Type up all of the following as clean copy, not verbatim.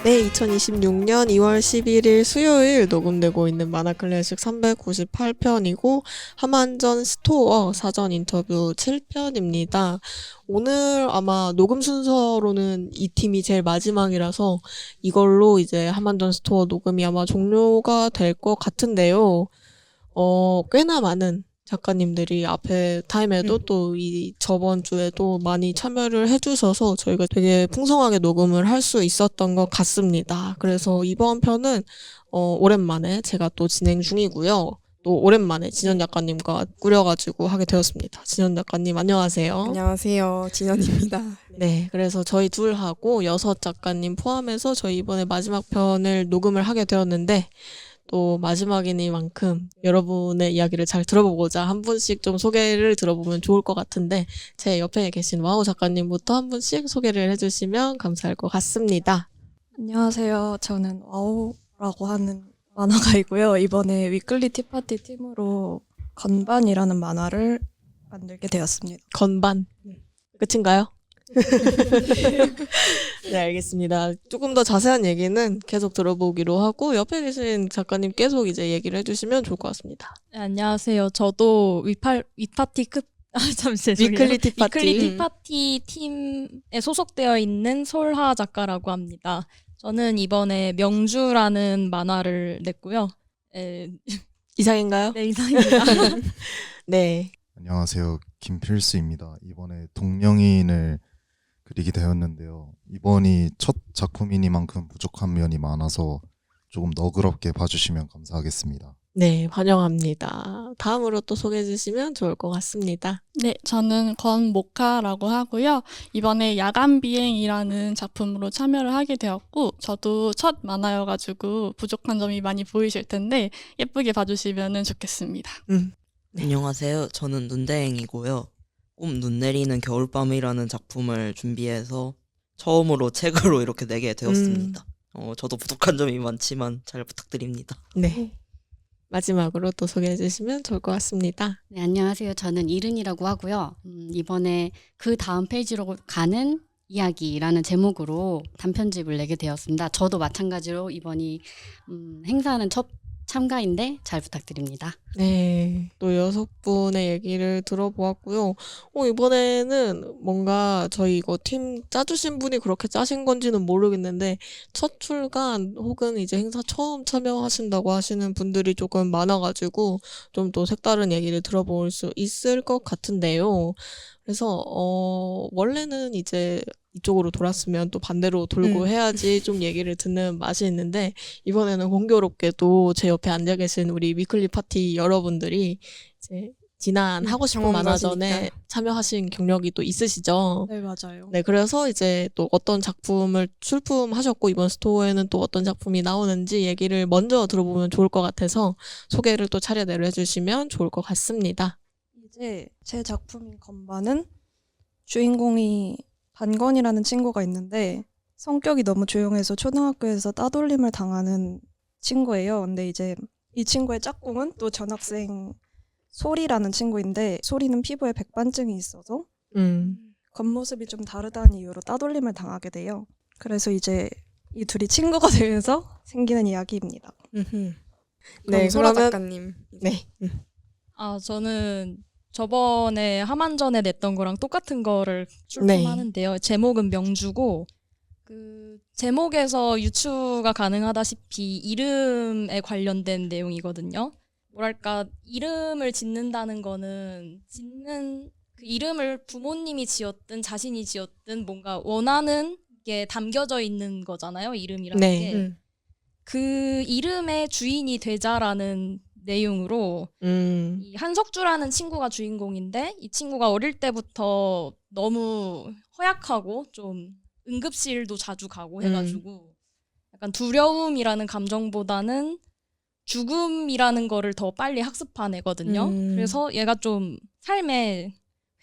네, 2026년 2월 11일 수요일 녹음되고 있는 만화클래식 398편이고 함한전 스토어 사전 인터뷰 7편입니다. 오늘 아마 녹음 순서로는 이 팀이 제일 마지막이라서 이걸로 이제 함한전 스토어 녹음이 아마 종료가 될 것 같은데요. 꽤나 많은 작가님들이 앞에 타임에도 또 이 저번 주에도 많이 참여를 해주셔서 저희가 되게 풍성하게 녹음을 할 수 있었던 것 같습니다. 그래서 이번 편은 오랜만에 제가 또 진행 중이고요. 또 오랜만에 진현 작가님과 꾸려가지고 하게 되었습니다. 진현 작가님 안녕하세요. 안녕하세요. 진현입니다. 네, 그래서 저희 둘하고 6작가님 포함해서 저희 이번에 마지막 편을 녹음을 하게 되었는데 또 마지막이니만큼 여러분의 이야기를 잘 들어보고자 한 분씩 좀 소개를 들어보면 좋을 것 같은데 제 옆에 계신 와우 작가님부터 한 분씩 소개를 해주시면 감사할 것 같습니다. 안녕하세요. 저는 와우라고 하는 만화가이고요. 이번에 위클리 티파티 팀으로 건반이라는 만화를 만들게 되었습니다. 건반 끝인가요? 네, 알겠습니다. 조금 더 자세한 얘기는 계속 들어보기로 하고 옆에 계신 작가님 계속 이제 얘기를 해주시면 좋을 것 같습니다. 네, 안녕하세요. 저도 위파티 죄송해요. 위클리 티파티. 위클리 티파티 팀에 소속되어 있는 솔하 작가라고 합니다. 저는 이번에 명주라는 만화를 냈고요. 이상인가요? 네, 이상입니다. 네. 안녕하세요. 김필수입니다. 이번에 동명이인을 그리게 되었는데요. 이번이 첫 작품이니만큼 부족한 면이 많아서 조금 너그럽게 봐주시면 감사하겠습니다. 네, 환영합니다. 다음으로 또 소개해 주시면 좋을 것 같습니다. 네, 저는 권모카라고 하고요. 이번에 야간 비행이라는 작품으로 참여를 하게 되었고, 저도 첫 만화여가지고 부족한 점이 많이 보이실 텐데 예쁘게 봐주시면 좋겠습니다. 네. 안녕하세요. 저는 눈대행이고요. 꿈 눈 내리는 겨울밤이라는 작품을 준비해서 처음으로 책으로 이렇게 내게 되었습니다. 저도 부족한 점이 많지만 잘 부탁드립니다. 네. 마지막으로 또 소개해 주시면 좋을 것 같습니다. 네, 안녕하세요. 저는 이른이라고 하고요. 이번에 그 다음 페이지로 가는 이야기라는 제목으로 단편집을 내게 되었습니다. 저도 마찬가지로 이번이 행사하는 첫 참가인데 잘 부탁드립니다. 네. 또 6분의 얘기를 들어보았고요. 이번에는 뭔가 저희 이거 팀 짜주신 분이 그렇게 짜신 건지는 모르겠는데 첫 출간 혹은 이제 행사 처음 참여하신다고 하시는 분들이 조금 많아가지고 좀 또 색다른 얘기를 들어볼 수 있을 것 같은데요. 그래서 원래는 이제 이쪽으로 돌았으면 또 반대로 돌고 해야지 좀 얘기를 듣는 맛이 있는데 이번에는 공교롭게도 제 옆에 앉아 계신 우리 위클리 파티 여러분들이 이제 지난 하고 싶은 만화전에 참여하신 경력이 또 있으시죠? 네, 맞아요. 네, 그래서 이제 또 어떤 작품을 출품하셨고 이번 스토어에는 또 어떤 작품이 나오는지 얘기를 먼저 들어보면 좋을 것 같아서 소개를 또 차례대로 해주시면 좋을 것 같습니다. 이제 제 작품인 건반은 주인공이 반건이라는 친구가 있는데 성격이 너무 조용해서 초등학교에서 따돌림을 당하는 친구예요. 근데 이제 이 친구의 짝꿍은 또 전학생 소리라는 친구인데 소리는 피부에 백반증이 있어서 겉모습이 좀 다르다는 이유로 따돌림을 당하게 돼요. 그래서 이제 이 둘이 친구가 되면서 생기는 이야기입니다. 네, 소라 그러면 작가님. 네. 저는 저번에 함한전에 냈던 거랑 똑같은 거를 출품하는데요. 제목은 명주고 그 제목에서 유추가 가능하다시피 이름에 관련된 내용이거든요. 뭐랄까 이름을 짓는다는 거는 짓는 그 이름을 부모님이 지었든 자신이 지었든 뭔가 원하는 게 담겨져 있는 거잖아요. 이름이라는 네. 게. 그 이름의 주인이 되자라는 내용으로 이 한석주라는 친구가 주인공인데 이 친구가 어릴 때부터 너무 허약하고 좀 응급실도 자주 가고 해가지고 약간 두려움이라는 감정보다는 죽음이라는 거를 더 빨리 학습한 애거든요. 그래서 얘가 좀 삶의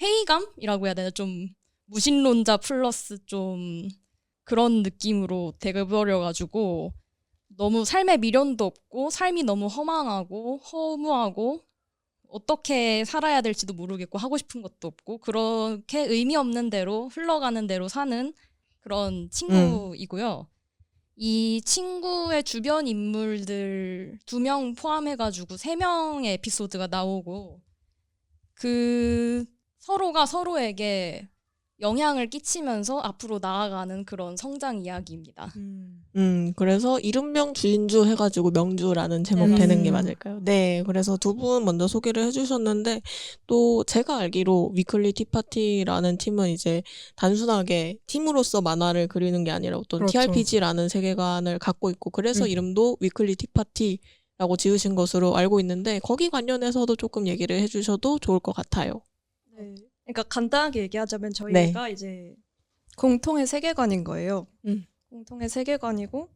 회의감이라고 해야 되나? 좀 무신론자 플러스 좀 그런 느낌으로 되어버려가지고 너무 삶에 미련도 없고 삶이 너무 허망하고 허무하고 어떻게 살아야 될지도 모르겠고 하고 싶은 것도 없고 그렇게 의미 없는 대로 흘러가는 대로 사는 그런 친구이고요. 이 친구의 주변 인물들 2명 포함해가지고 3명의 에피소드가 나오고 그 서로가 서로에게 영향을 끼치면서 앞으로 나아가는 그런 성장 이야기입니다. 그래서 이름명 주인주 해가지고 명주라는 제목 네, 되는 게 맞습니다. 맞을까요? 네, 그래서 두 분 먼저 소개를 해주셨는데, 또 제가 알기로 위클리 티파티라는 팀은 이제 단순하게 팀으로서 만화를 그리는 게 아니라 어떤 그렇죠. TRPG라는 세계관을 갖고 있고, 그래서 음. 이름도 위클리 티파티라고 지으신 것으로 알고 있는데, 거기 관련해서도 조금 얘기를 해주셔도 좋을 것 같아요. 네. 그러니까 간단하게 얘기하자면 저희가 이제 공통의 세계관인 거예요. 공통의 세계관이고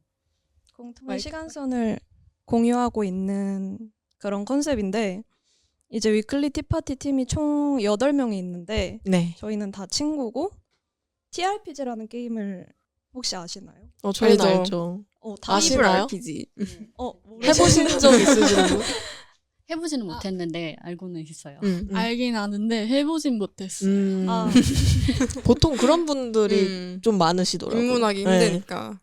공통의 마이크. 시간선을 공유하고 있는 그런 컨셉인데 이제 위클리 티파티 팀이 총 8명이 있는데 네. 저희는 다 친구고 TRPG라는 게임을 혹시 아시나요? 저희는 알죠. 알죠. 다 아시나요? RPG. 해보신 적 있으시는 분? 해보지는 못했는데 알고는 있어요. 알긴 아는데 해보진 못했어요. 아, 보통 그런 분들이 좀 많으시더라고요. 입문하기 네. 힘드니까.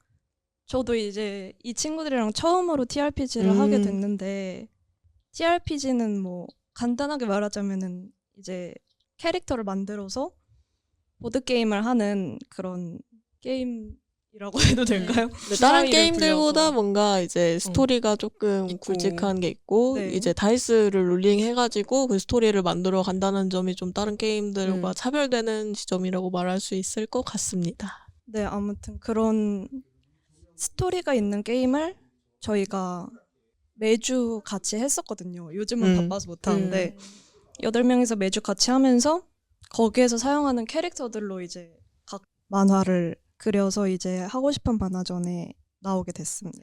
저도 이제 이 친구들이랑 처음으로 TRPG를 하게 됐는데 TRPG는 뭐 간단하게 말하자면은 이제 캐릭터를 만들어서 보드 게임을 하는 그런 게임이라고 해도 될까요? 네, 다른 사이를 게임들보다 불려서. 뭔가 이제 스토리가 조금 있고. 굵직한 게 있고 네. 이제 다이스를 롤링 해가지고 그 스토리를 만들어 간다는 점이 좀 다른 게임들과 차별되는 지점이라고 말할 수 있을 것 같습니다. 네, 아무튼 그런 스토리가 있는 게임을 저희가 매주 같이 했었거든요. 요즘은 바빠서 못하는데 8명이서 매주 같이 하면서 거기에서 사용하는 캐릭터들로 이제 각 만화를 그려서 이제 하고 싶은 만화전에 나오게 됐습니다.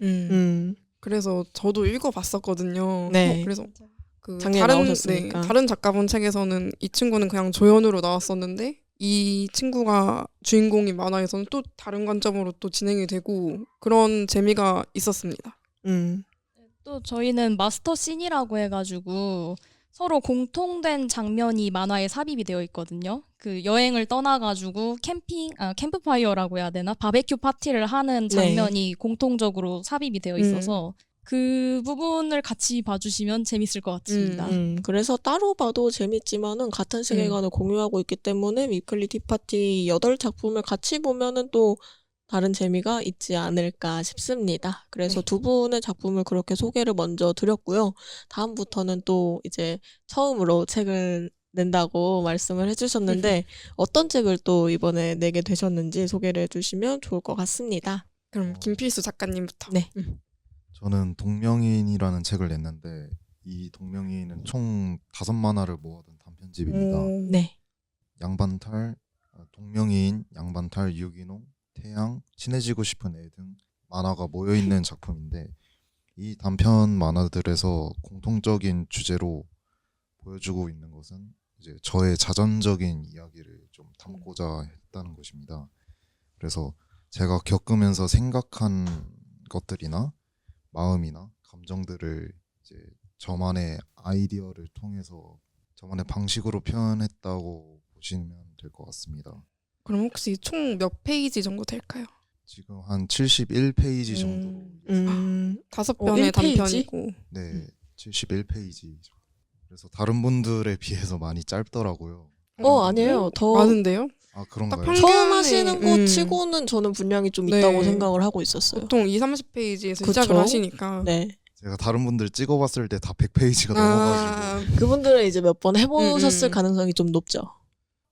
그래서 저도 읽어봤었거든요. 네. 그래서 그 작년에 나오셨으니까. 다른 작가분 책에서는 이 친구는 그냥 조연으로 나왔었는데 이 친구가 주인공인 만화에서는 또 다른 관점으로 또 진행이 되고 그런 재미가 있었습니다. 또 저희는 마스터 씬이라고 해가지고 서로 공통된 장면이 만화에 삽입이 되어 있거든요. 그 여행을 떠나가지고 캠프파이어라고 해야 되나? 바베큐 파티를 하는 장면이 공통적으로 삽입이 되어 있어서 그 부분을 같이 봐주시면 재밌을 것 같습니다. 그래서 따로 봐도 재밌지만은 같은 세계관을 공유하고 있기 때문에 위클리 티파티 8작품을 같이 보면은 또 다른 재미가 있지 않을까 싶습니다. 그래서 두 분의 작품을 그렇게 소개를 먼저 드렸고요. 다음부터는 또 이제 처음으로 책을 낸다고 말씀을 해주셨는데 어떤 책을 또 이번에 내게 되셨는지 소개를 해주시면 좋을 것 같습니다. 그럼 김필수 작가님부터. 네. 저는 동명이인이라는 책을 냈는데 이 동명이인은 총 5만화를 모아둔 단편집입니다. 네. 양반탈, 동명이인, 양반탈, 유기농, 태양, 친해지고 싶은 애 등 만화가 모여있는 작품인데 이 단편 만화들에서 공통적인 주제로 보여주고 있는 것은 이제 저의 자전적인 이야기를 좀 담고자 했다는 것입니다. 그래서 제가 겪으면서 생각한 것들이나 마음이나 감정들을 이제 저만의 아이디어를 통해서 저만의 방식으로 표현했다고 보시면 될 것 같습니다. 그럼 혹시 총 몇 페이지 정도 될까요? 지금 한 71페이지 정도로 5편의 1페이지? 단편이고. 네, 71페이지. 그래서 다른 분들에 비해서 많이 짧더라고요. 아니에요. 더 많은데요? 아, 그런가요? 딱 처음 평균에, 하시는 거 치고는 저는 분량이 좀 네. 있다고 생각을 하고 있었어요. 보통 30페이지에서 그쵸? 시작을 하시니까. 네. 제가 다른 분들 찍어봤을 때 다 100페이지가 넘어가지고 그분들은 이제 몇 번 해보셨을 음. 가능성이 좀 높죠.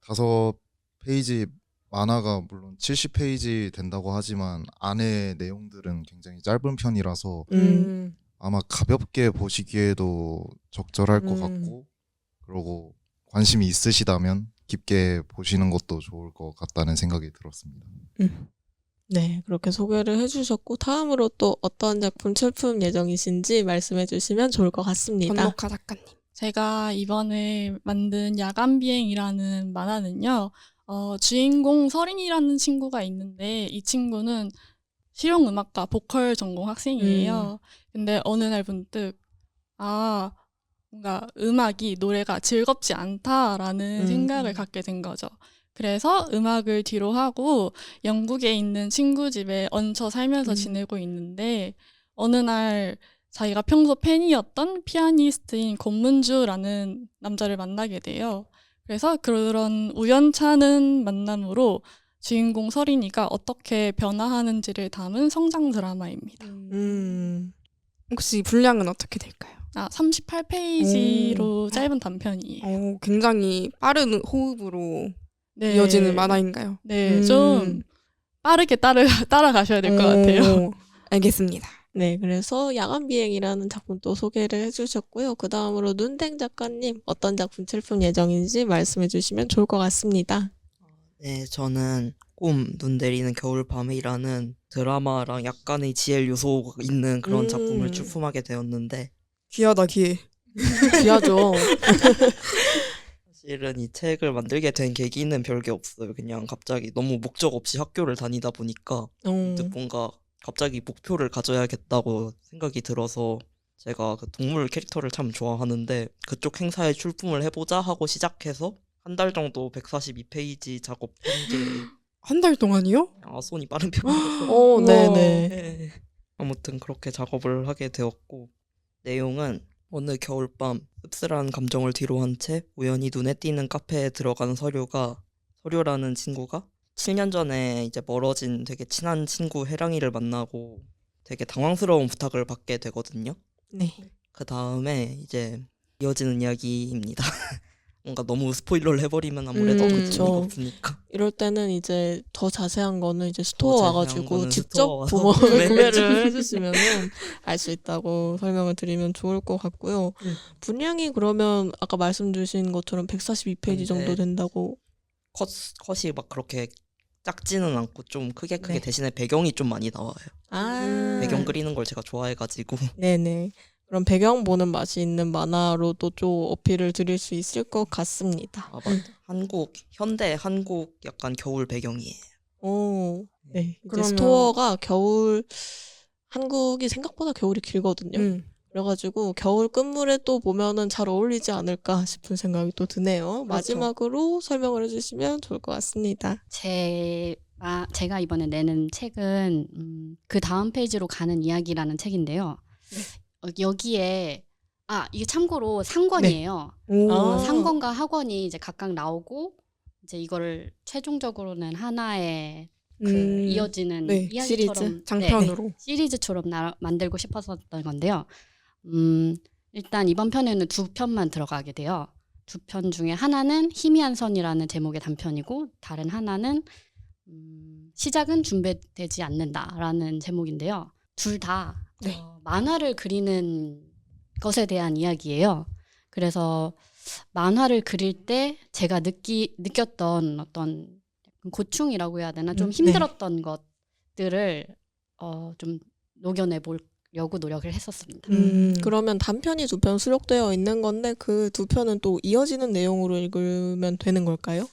5페이지 만화가 물론 70페이지 된다고 하지만 안에 내용들은 굉장히 짧은 편이라서 아마 가볍게 보시기에도 적절할 것 같고 그리고 관심이 있으시다면 깊게 보시는 것도 좋을 것 같다는 생각이 들었습니다. 네, 그렇게 소개를 해주셨고 다음으로 또 어떤 작품 출품 예정이신지 말씀해 주시면 좋을 것 같습니다. 전목화 작가님. 제가 이번에 만든 야간 비행이라는 만화는요. 주인공 서린이라는 친구가 있는데 이 친구는 실용음악과 보컬 전공 학생이에요. 근데 어느 날 문득 뭔가 음악이 노래가 즐겁지 않다라는 생각을 갖게 된 거죠. 그래서 음악을 뒤로 하고 영국에 있는 친구 집에 얹혀 살면서 지내고 있는데 어느 날 자기가 평소 팬이었던 피아니스트인 권문주라는 남자를 만나게 돼요. 그래서 그런 우연찮은 만남으로 주인공 서린이가 어떻게 변화하는지를 담은 성장 드라마입니다. 혹시 분량은 어떻게 될까요? 38페이지로 짧은 단편이에요. 굉장히 빠른 호흡으로 네. 이어지는 만화인가요? 네, 좀 빠르게 따라가셔야 될 것 같아요. 알겠습니다. 네, 그래서 야간 비행이라는 작품 또 소개를 해주셨고요. 그 다음으로 눈땡 작가님 어떤 작품 출품 예정인지 말씀해 주시면 좋을 것 같습니다. 네, 저는 꿈, 눈 내리는 겨울밤이라는 드라마랑 약간의 GL 요소가 있는 그런 작품을 출품하게 되었는데 귀하다, 귀해. 귀하죠. 사실은 이 책을 만들게 된 계기는 별게 없어요. 그냥 갑자기 너무 목적 없이 학교를 다니다 보니까 문득 뭔가 갑자기 목표를 가져야겠다고 생각이 들어서 제가 그 동물 캐릭터를 참 좋아하는데 그쪽 행사에 출품을 해보자 하고 시작해서 한 달 정도 142페이지 작업한 게 한 달 동안이요? 손이 빠른 편이어서 네네. 네. 아무튼 그렇게 작업을 하게 되었고 내용은 어느 겨울밤 씁쓸한 감정을 뒤로한 채 우연히 눈에 띄는 카페에 들어간 서류라는 친구가 7년 전에 이제 멀어진 되게 친한 친구 혜랑이를 만나고 되게 당황스러운 부탁을 받게 되거든요. 네. 그 다음에 이제 이어지는 이야기입니다. 뭔가 너무 스포일러를 해버리면 아무래도 그쵸. 재미가 없으니까. 이럴 때는 이제 더 자세한 거는 이제 스토어 자세한 와가지고 거는 직접 스토어 와서 구매를 해주시면은 알 수 있다고 설명을 드리면 좋을 것 같고요. 분량이 그러면 아까 말씀 주신 것처럼 142페이지 정도 네. 된다고. 컷이 막 그렇게 작지는 않고 좀 크게 네. 대신에 배경이 좀 많이 나와요. 배경 그리는 걸 제가 좋아해가지고. 네네. 그럼 배경 보는 맛이 있는 만화로도 좀 어필을 드릴 수 있을 것 같습니다. 맞다. 현대 한국 약간 겨울 배경이에요. 오, 네. 이제 그러면- 스토어가 한국이 생각보다 겨울이 길거든요. 그래가지고 겨울 끝물에 또 보면은 잘 어울리지 않을까 싶은 생각이 또 드네요. 마지막으로 설명을 해주시면 좋을 것 같습니다. 제가 이번에 내는 책은 그 다음 페이지로 가는 이야기라는 책인데요. 여기에 이게 참고로 상권이에요. 아. 상권과 학원이 이제 각각 나오고 이제 이거를 최종적으로는 하나의 그 이어지는 네, 이야기처럼 시리즈? 장편으로. 시리즈처럼 만들고 싶었었던 건데요. 일단 이번 편에는 2편만 들어가게 돼요. 2편 중에 하나는 희미한 선이라는 제목의 단편이고 다른 하나는 시작은 준비되지 않는다라는 제목인데요. 둘 다 만화를 그리는 것에 대한 이야기예요. 그래서 만화를 그릴 때 제가 느꼈던 어떤 고충이라고 해야 되나 좀 힘들었던 것들을 좀 녹여내보려고 노력을 했었습니다. 그러면 단편이 2편 수록되어 있는 건데 그 2편은 또 이어지는 내용으로 읽으면 되는 걸까요?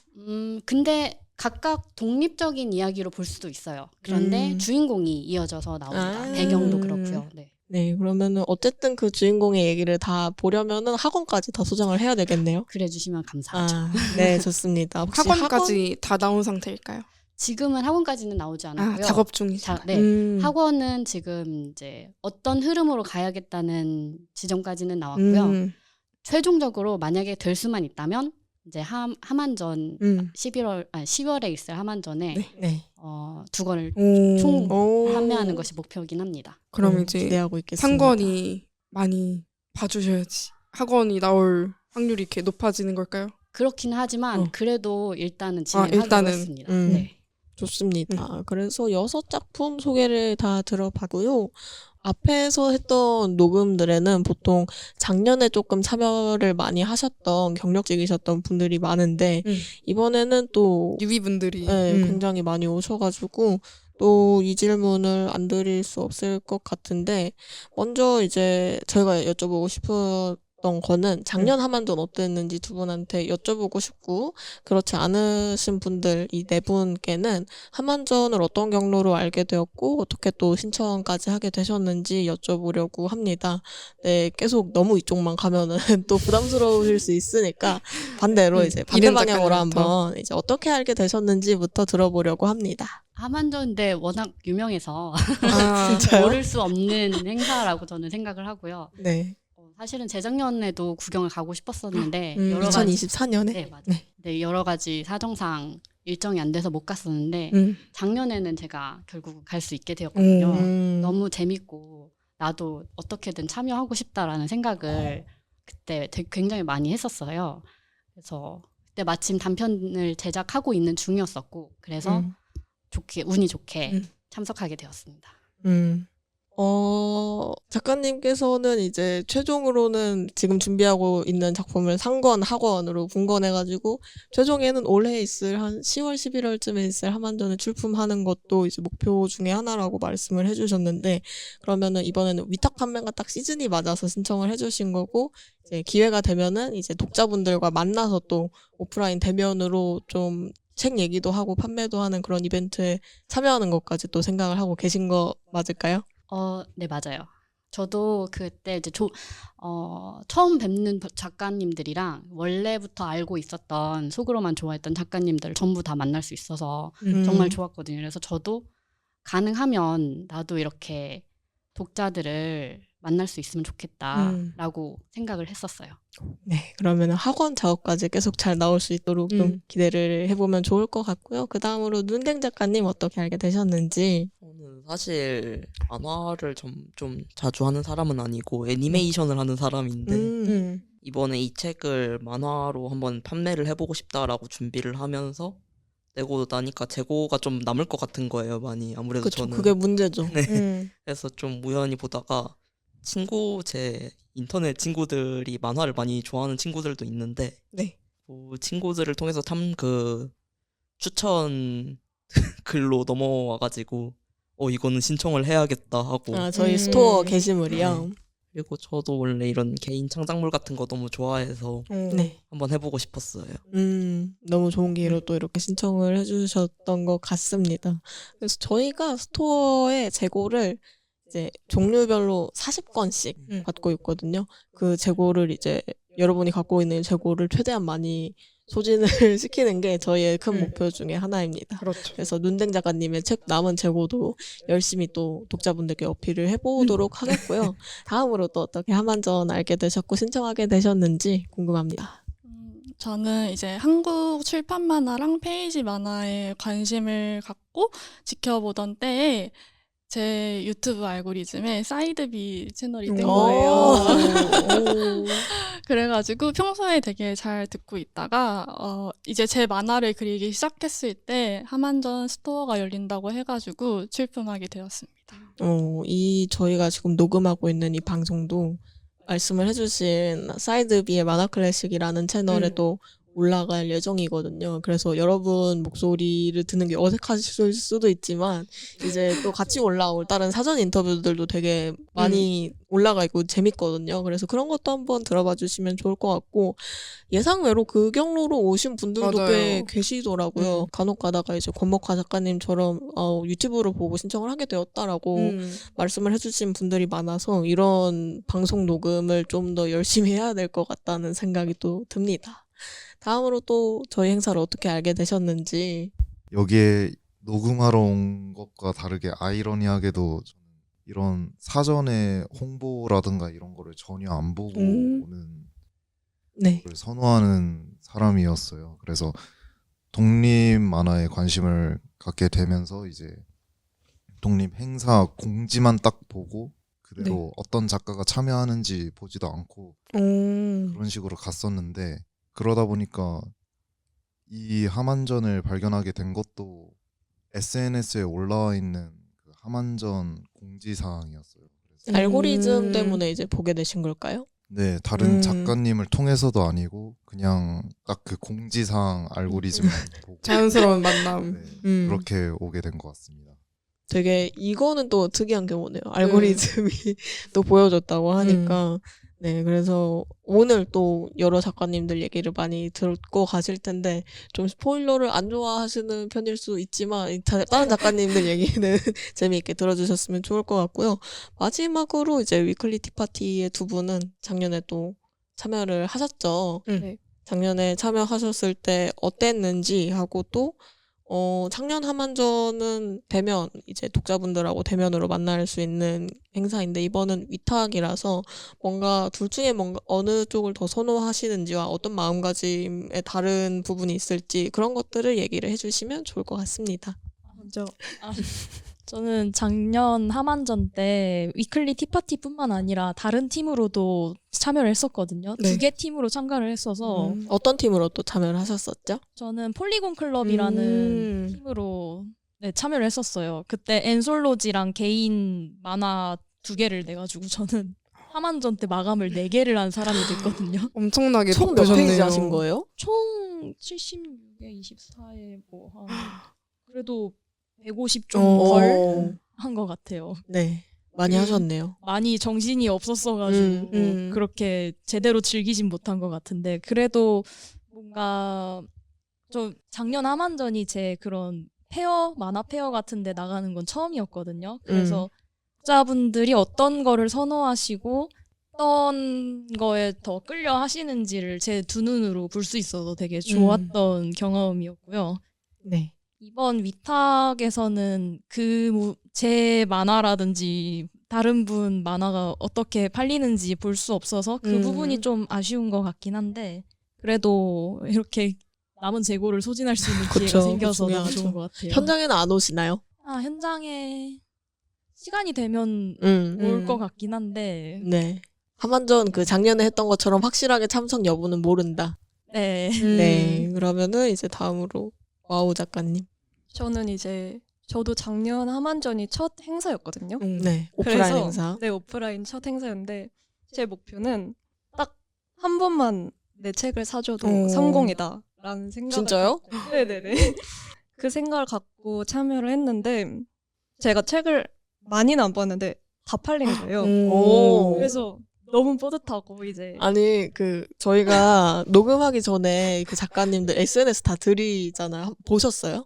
근데 각각 독립적인 이야기로 볼 수도 있어요. 그런데 주인공이 이어져서 나옵니다. 배경도 그렇고요. 네. 네, 그러면은 어쨌든 그 주인공의 얘기를 다 보려면은 학원까지 다 소장을 해야 되겠네요. 그래 주시면 감사하죠. 네, 좋습니다. 혹시 학원까지 다 나온 상태일까요? 지금은 학원까지는 나오지 않았고요. 작업 중이죠. 네. 학원은 지금 이제 어떤 흐름으로 가야겠다는 지점까지는 나왔고요. 최종적으로 만약에 될 수만 있다면 이제 하만전 10월에 있을 하만전에 네. 2권을 총 판매하는 것이 목표이긴 합니다. 그럼 이제 기대하고 있겠습니다. 상권이 많이 봐주셔야지 학원이 나올 확률이 이렇게 높아지는 걸까요? 그렇긴 하지만 그래도 일단은 진행하기로 일단은. 했습니다. 네. 좋습니다. 그래서 6작품 소개를 다 들어봤고요. 앞에서 했던 녹음들에는 보통 작년에 조금 참여를 많이 하셨던 경력직이셨던 분들이 많은데 이번에는 또 유비분들이 굉장히 많이 오셔가지고 또 이 질문을 안 드릴 수 없을 것 같은데 먼저 이제 저희가 여쭤보고 싶었던 거는 작년 하만전 어땠는지 두 분한테 여쭤보고 싶고, 그렇지 않으신 분들 이 네 분께는 하만전을 어떤 경로로 알게 되었고 어떻게 또 신청까지 하게 되셨는지 여쭤보려고 합니다. 네, 계속 너무 이쪽만 가면은 또 부담스러우실 수 있으니까 반대로 이제 반대 이름 방향으로 작가님부터. 한번 이제 어떻게 알게 되셨는지부터 들어보려고 합니다. 하만전인데 워낙 유명해서 아, 진짜요? 모를 수 없는 행사라고 저는 생각을 하고요. 네. 사실은 재작년에도 구경을 가고 싶었었는데 여러 가지 2024년에? 네, 맞아요. 네. 네, 여러 가지 사정상 일정이 안 돼서 못 갔었는데 작년에는 제가 결국 갈 수 있게 되었거든요. 너무 재밌고 나도 어떻게든 참여하고 싶다라는 생각을 그때 굉장히 많이 했었어요. 그래서 그때 마침 단편을 제작하고 있는 중이었었고 그래서 운이 좋게 참석하게 되었습니다. 작가님께서는 이제 최종으로는 지금 준비하고 있는 작품을 상권, 학원으로 분권해가지고 최종에는 올해 있을 한 10월, 11월쯤에 있을 하만전을 출품하는 것도 이제 목표 중에 하나라고 말씀을 해주셨는데, 그러면은 이번에는 위탁 판매가 딱 시즌이 맞아서 신청을 해주신 거고, 이제 기회가 되면은 이제 독자분들과 만나서 또 오프라인 대면으로 좀 책 얘기도 하고 판매도 하는 그런 이벤트에 참여하는 것까지 또 생각을 하고 계신 거 맞을까요? 네, 맞아요. 저도 그때 이제 처음 뵙는 작가님들이랑 원래부터 알고 있었던 속으로만 좋아했던 작가님들을 전부 다 만날 수 있어서 정말 좋았거든요. 그래서 저도 가능하면 나도 이렇게 독자들을 만날 수 있으면 좋겠다라고 생각을 했었어요. 네, 그러면 학원 작업까지 계속 잘 나올 수 있도록 좀 기대를 해보면 좋을 것 같고요. 그 다음으로 눈댕 작가님 어떻게 알게 되셨는지. 저는 사실 만화를 좀 자주 하는 사람은 아니고 애니메이션을 하는 사람인데 이번에 이 책을 만화로 한번 판매를 해보고 싶다라고 준비를 하면서 내고 나니까 재고가 좀 남을 것 같은 거예요, 많이. 아무래도 그쵸, 저는. 그게 문제죠. 네. 그래서 좀 우연히 보다가 제 인터넷 친구들이 만화를 많이 좋아하는 친구들도 있는데 네. 그 친구들을 통해서 추천 글로 넘어와가지고 이거는 신청을 해야겠다 하고. 저희 스토어 게시물이요. 네. 그리고 저도 원래 이런 개인 창작물 같은 거 너무 좋아해서 네. 한번 해보고 싶었어요. 너무 좋은 기회로 또 이렇게 신청을 해주셨던 것 같습니다. 그래서 저희가 스토어에 재고를 이제 종류별로 40권씩 받고 있거든요. 그 재고를 이제 여러분이 갖고 있는 재고를 최대한 많이 소진을 시키는 게 저희의 큰 목표 중에 하나입니다. 그렇죠. 그래서 눈댕 작가님의 책 남은 재고도 열심히 또 독자분들께 어필을 해보도록 하겠고요. 다음으로 또 어떻게 하만전 알게 되셨고 신청하게 되셨는지 궁금합니다. 저는 이제 한국 출판 만화랑 페이지 만화에 관심을 갖고 지켜보던 때에 제 유튜브 알고리즘에 사이드비 채널이 뜬 거예요. 그래가지고 평소에 되게 잘 듣고 있다가 이제 제 만화를 그리기 시작했을 때 하만전 스토어가 열린다고 해가지고 출품하게 되었습니다. 저희가 지금 녹음하고 있는 이 방송도 말씀을 해주신 사이드비의 만화 클래식이라는 채널에도 올라갈 예정이거든요. 그래서 여러분 목소리를 듣는 게 어색하실 수도 있지만 이제 또 같이 올라올 다른 사전 인터뷰들도 되게 많이 올라가 있고 재밌거든요. 그래서 그런 것도 한번 들어봐 주시면 좋을 것 같고, 예상외로 그 경로로 오신 분들도 맞아요. 꽤 계시더라고요. 간혹 가다가 이제 권목화 작가님처럼 유튜브를 보고 신청을 하게 되었다라고 말씀을 해주신 분들이 많아서 이런 방송 녹음을 좀 더 열심히 해야 될 것 같다는 생각이 또 듭니다. 다음으로 또 저희 행사를 어떻게 알게 되셨는지. 여기에 녹음하러 온 것과 다르게 아이러니하게도 저는 이런 사전에 홍보라든가 이런 거를 전혀 안 보고 오는 네. 걸 선호하는 사람이었어요. 그래서 독립 만화에 관심을 갖게 되면서 이제 독립 행사 공지만 딱 보고 그대로 어떤 작가가 참여하는지 보지도 않고 그런 식으로 갔었는데, 그러다 보니까 이 하만전을 발견하게 된 것도 SNS에 올라와 있는 그 하만전 공지사항이었어요. 그래서 알고리즘 때문에 이제 보게 되신 걸까요? 네, 다른 작가님을 통해서도 아니고 그냥 딱 그 공지사항 알고리즘을 보고 자연스러운 만남. 네, 그렇게 오게 된 것 같습니다. 되게 이거는 또 특이한 경우네요. 알고리즘이 또 보여줬다고 하니까. 네, 그래서 오늘 또 여러 작가님들 얘기를 많이 듣고 가실 텐데 좀 스포일러를 안 좋아하시는 편일 수 있지만 다른 작가님들 얘기는 재미있게 들어주셨으면 좋을 것 같고요. 마지막으로 이제 위클리 티파티의 두 분은 작년에 또 참여를 하셨죠. 네. 작년에 참여하셨을 때 어땠는지 하고 또 작년 하만전은 대면, 이제 독자분들하고 대면으로 만날 수 있는 행사인데, 이번은 위탁이라서 뭔가 둘 중에 뭔가 어느 쪽을 더 선호하시는지와 어떤 마음가짐에 다른 부분이 있을지 그런 것들을 얘기를 해주시면 좋을 것 같습니다. 먼저 저는 작년 하만전 때 위클리 티파티뿐만 아니라 다른 팀으로도 참여를 했었거든요. 네. 2개 팀으로 참가를 했어서 어떤 팀으로 또 참여를 하셨었죠? 저는 폴리곤 클럽이라는 팀으로 네, 참여를 했었어요. 그때 엔솔로지랑 개인 만화 2개를 내가지고 저는 하만전 때 마감을 4개를 한 사람이 됐거든요. 엄청나게 총 몇 바쁘셨네요. 페이지 하신 거예요? 총 76에 24에 뭐 한 그래도 150 어. 좀 덜 한 것 같아요. 네, 많이 하셨네요. 많이 정신이 없었어가지고 그렇게 제대로 즐기진 못한 것 같은데 그래도 뭔가 저 작년 하만전이 제 그런 페어 만화 페어 같은데 나가는 건 처음이었거든요. 그래서 독자분들이 어떤 거를 선호하시고 어떤 거에 더 끌려 하시는지를 제 두 눈으로 볼 수 있어서 되게 좋았던 경험이었고요. 네. 이번 위탁에서는 제 만화라든지 다른 분 만화가 어떻게 팔리는지 볼 수 없어서 그 부분이 좀 아쉬운 것 같긴 한데 그래도 이렇게 남은 재고를 소진할 수 있는 기회가 그쵸, 생겨서 너무 중요하죠. 좋은 것 같아요. 현장에는 안 오시나요? 현장에 시간이 되면 올 것 같긴 한데 네. 하만전 그 작년에 했던 것처럼 확실하게 참석 여부는 모른다. 네. 네. 그러면은 이제 다음으로 와우 작가님. 저는 이제 저도 작년 하만전이 첫 행사였거든요. 네. 오프라인 그래서, 행사. 네, 오프라인 첫 행사였는데 제 목표는 딱 한 번만 내 책을 사줘도 성공이다라는 생각을 진짜요? 네네네. 그 생각을 갖고 참여를 했는데 제가 책을 많이는 안 봤는데 다 팔린 거예요. 오. 그래서 너무 뿌듯하고 이제 아니 저희가 녹음하기 전에 그 작가님들 SNS 다 드리잖아요. 보셨어요?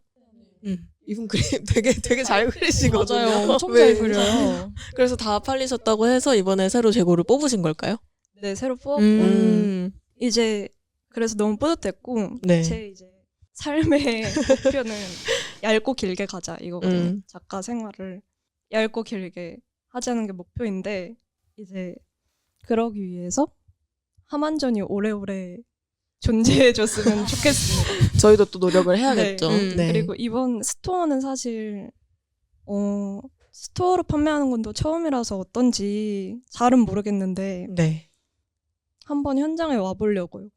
이분 그림 되게 잘 그리시거든요. 맞아요. 엄청 네. 잘 그려요. 그래서 다 팔리셨다고 해서 이번에 새로 재고를 뽑으신 걸까요? 네, 새로 뽑았고 이제 그래서 너무 뿌듯했고 네. 제 이제 삶의 목표는 얇고 길게 가자 이거거든요. 작가 생활을 얇고 길게 하자는 게 목표인데 이제 그러기 위해서 하만전이 오래오래 존재해줬으면 좋겠습니다. 저희도 또 노력을 해야겠죠. 네. 그리고 이번 스토어는 사실 스토어로 판매하는 건 또 처음이라서 어떤지 잘은 모르겠는데 네. 한번 현장에 와보려고요.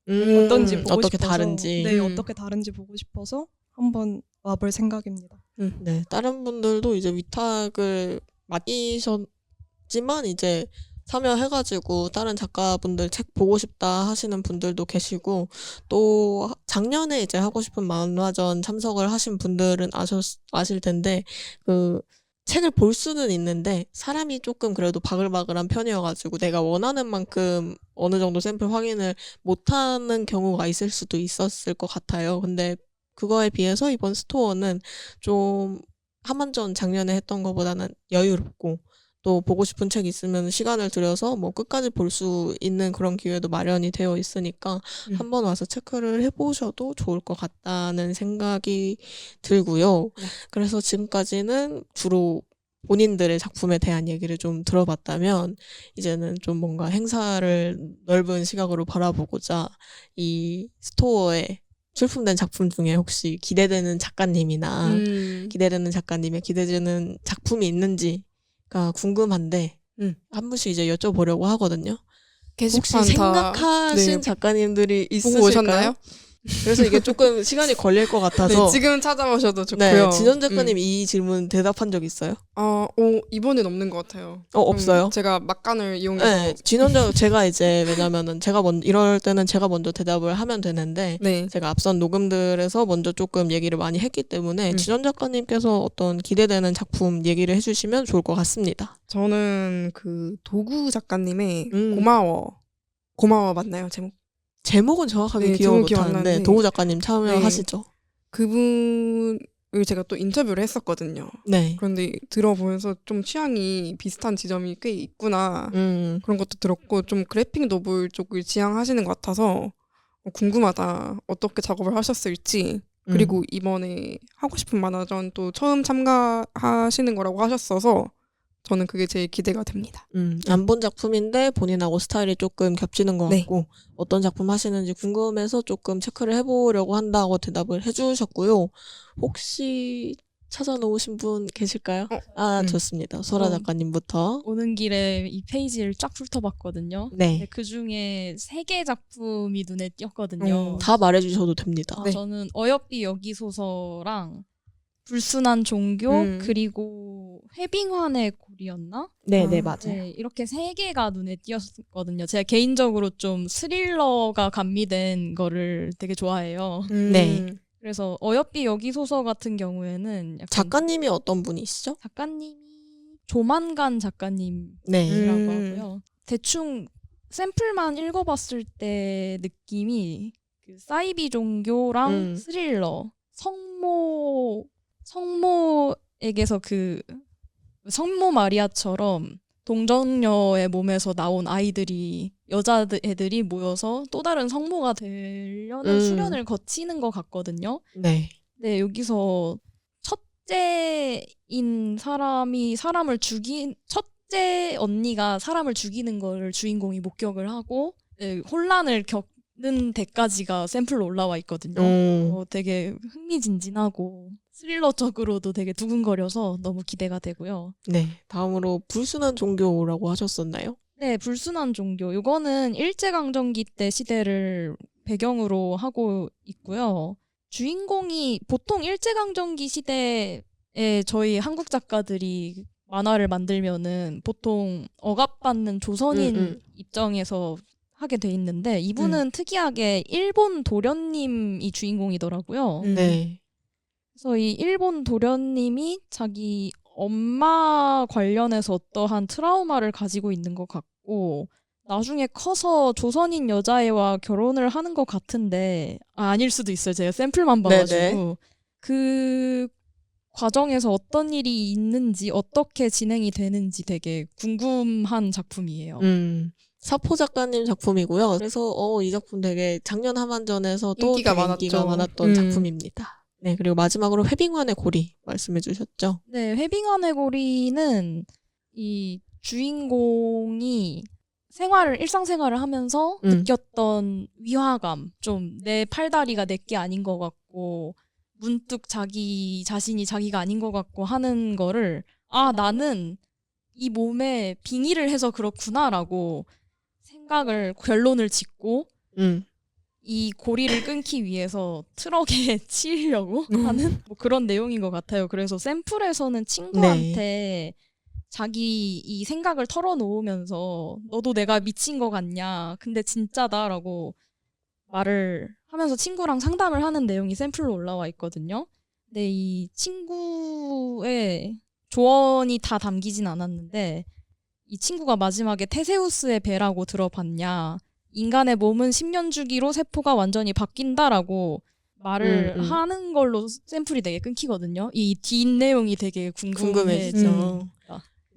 어떤지 보고 어떻게 싶어서 다른지. 네, 어떻게 다른지 보고 싶어서 한번 와볼 생각입니다. 네. 다른 분들도 이제 위탁을 맡기셨지만 이제 참여해가지고 다른 작가분들 책 보고 싶다 하시는 분들도 계시고 또 작년에 이제 하고 싶은 만화전 참석을 하신 분들은 아실 텐데 그 책을 볼 수는 있는데 사람이 조금 그래도 바글바글한 편이어가지고 내가 원하는 만큼 어느 정도 샘플 확인을 못하는 경우가 있을 수도 있었을 것 같아요. 근데 그거에 비해서 이번 스토어는 좀 하만전 작년에 했던 것보다는 여유롭고 또 보고 싶은 책 있으면 시간을 들여서 뭐 끝까지 볼 수 있는 그런 기회도 마련이 되어 있으니까 한번 와서 체크를 해보셔도 좋을 것 같다는 생각이 들고요. 그래서 지금까지는 주로 본인들의 작품에 대한 얘기를 좀 들어봤다면 이제는 좀 뭔가 행사를 넓은 시각으로 바라보고자 이 스토어에 출품된 작품 중에 혹시 기대되는 작가님이나 기대되는 작가님의 기대되는 작품이 있는지가 궁금한데 한 분씩 이제 여쭤보려고 하거든요. 혹시 게시판 다 생각하신 네, 작가님들이 보고 있으실까요? 오셨나요? 그래서 이게 조금 시간이 걸릴 것 같아서 네, 지금 찾아오셔도 좋고요. 네, 진원 작가님 이 질문 대답한 적 있어요? 이번엔 없는 것 같아요. 없어요? 제가 막간을 이용해서 네, 제가 이제 왜냐면은 이럴 때는 제가 먼저 대답을 하면 되는데 네. 제가 앞선 녹음들에서 먼저 조금 얘기를 많이 했기 때문에 진원 작가님께서 어떤 기대되는 작품 얘기를 해주시면 좋을 것 같습니다. 저는 그 도구 작가님의 고마워 고마워 맞나요 제목? 제목은 정확하게 네, 기억을 제목은 기억 안 못하는데 나는데. 동우 작가님 참여하시죠? 그분을 제가 또 인터뷰를 했었거든요. 네. 그런데 들어보면서 좀 취향이 비슷한 지점이 꽤 있구나 그런 것도 들었고 좀 그래픽 노블 쪽을 지향하시는 것 같아서 궁금하다. 어떻게 작업을 하셨을지. 그리고 이번에 하고 싶은 만화전 또 처음 참가하시는 거라고 하셨어서 저는 그게 제일 기대가 됩니다. 안 본 작품인데 본인하고 스타일이 조금 겹치는 것 네. 같고 어떤 작품 하시는지 궁금해서 조금 체크를 해보려고 한다고 대답을 해주셨고요. 혹시 찾아놓으신 분 계실까요? 좋습니다. 소라 작가님부터. 오는 길에 이 페이지를 쫙 훑어봤거든요. 네. 그 중에 3개 작품이 눈에 띄었거든요. 다 말해주셔도 됩니다. 아, 저는 어여삐 여기소서랑 불순한 종교 그리고 회빙환의 골이었나? 네, 네, 이렇게 3개가 눈에 띄었거든요. 제가 개인적으로 좀 스릴러가 감미된 거를 되게 좋아해요. 네. 그래서 어여삐 여기소서 같은 경우에는 약간 작가님이 어떤 분이시죠? 작가님이 조만간 작가님이라고 네. 하고요. 대충 샘플만 읽어봤을 때 느낌이 그 사이비 종교랑 스릴러 성모에게서 그 성모 마리아처럼 동정녀의 몸에서 나온 아이들이 여자애들이 모여서 또 다른 성모가 되려는 수련을 거치는 것 같거든요. 네. 네, 여기서 첫째인 사람이 첫째 언니가 사람을 죽이는 걸 주인공이 목격을 하고 네, 혼란을 겪는 데까지가 샘플로 올라와 있거든요. 되게 흥미진진하고 스릴러적으로도 되게 두근거려서 너무 기대가 되고요. 네. 다음으로 불순한 종교라고 하셨었나요? 네, 불순한 종교. 이거는 일제강점기 때 시대를 배경으로 하고 있고요. 주인공이 보통 일제강점기 시대에 저희 한국 작가들이 만화를 만들면은 보통 억압받는 조선인 입장에서 하게 돼 있는데 이분은 특이하게 일본 도련님이 주인공이더라고요. 네. 그래서 이 일본 도련님이 자기 엄마 관련해서 어떠한 트라우마를 가지고 있는 것 같고 나중에 커서 조선인 여자애와 결혼을 하는 것 같은데 아닐 수도 있어요. 제가 샘플만 봐가지고 네네. 그 과정에서 어떤 일이 있는지 어떻게 진행이 되는지 되게 궁금한 작품이에요. 사포 작가님 작품이고요. 그래서 이 작품 되게 작년 하반전에서 또 인기가 되게 인기가 많았죠. 많았던 작품입니다. 네, 그리고 마지막으로 회빙환의 고리 말씀해 주셨죠. 네, 회빙환의 고리는 이 주인공이 일상생활을 하면서 느꼈던 위화감, 좀 내 팔다리가 내게 아닌 것 같고 문득 자기 자신이 자기가 아닌 것 같고 하는 거를 나는 이 몸에 빙의를 해서 그렇구나라고 결론을 짓고 이 고리를 끊기 위해서 트럭에 치려고 하는 뭐 그런 내용인 것 같아요. 그래서 샘플에서는 친구한테 자기 이 생각을 털어놓으면서 너도 내가 미친 것 같냐 근데 진짜다라고 말을 하면서 친구랑 상담을 하는 내용이 샘플로 올라와 있거든요. 근데 이 친구의 조언이 다 담기진 않았는데 이 친구가 마지막에 테세우스의 배라고 들어봤냐 인간의 몸은 10년 주기로 세포가 완전히 바뀐다라고 말을 하는 걸로 샘플이 되게 끊기거든요. 이 뒷내용이 되게 궁금해지죠.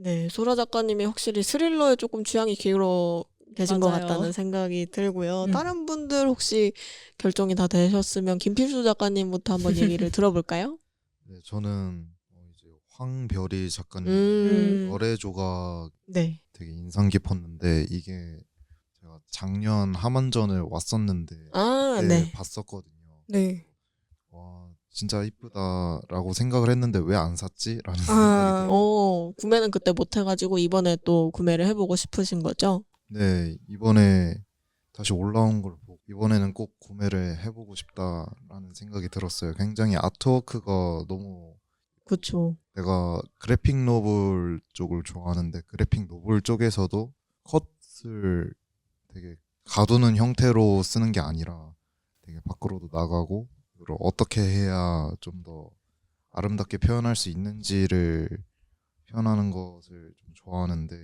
네, 소라 작가님이 확실히 스릴러에 조금 취향이 기울어 계신 것 맞아요. 같다는 생각이 들고요. 다른 분들 혹시 결정이 다 되셨으면 김필수 작가님부터 한번 얘기를 들어볼까요? 네, 저는 이제 황별이 작가님 열애 조각 네. 되게 인상 깊었는데 이게 제가 작년 하만전을 왔었는데 네. 봤었거든요. 네. 와 진짜 이쁘다라고 생각을 했는데 왜 안 샀지?라는 생각이 들어요. 구매는 그때 못 해가지고 이번에 또 구매를 해보고 싶으신 거죠? 네, 이번에 다시 올라온 걸 보고 이번에는 꼭 구매를 해보고 싶다라는 생각이 들었어요. 굉장히 아트워크가 너무 그쵸. 내가 그래픽 노블 쪽을 좋아하는데 그래픽 노블 쪽에서도 컷을 되게 가두는 형태로 쓰는 게 아니라 되게 밖으로도 나가고 그리고 어떻게 해야 좀 더 아름답게 표현할 수 있는지를 표현하는 것을 좀 좋아하는데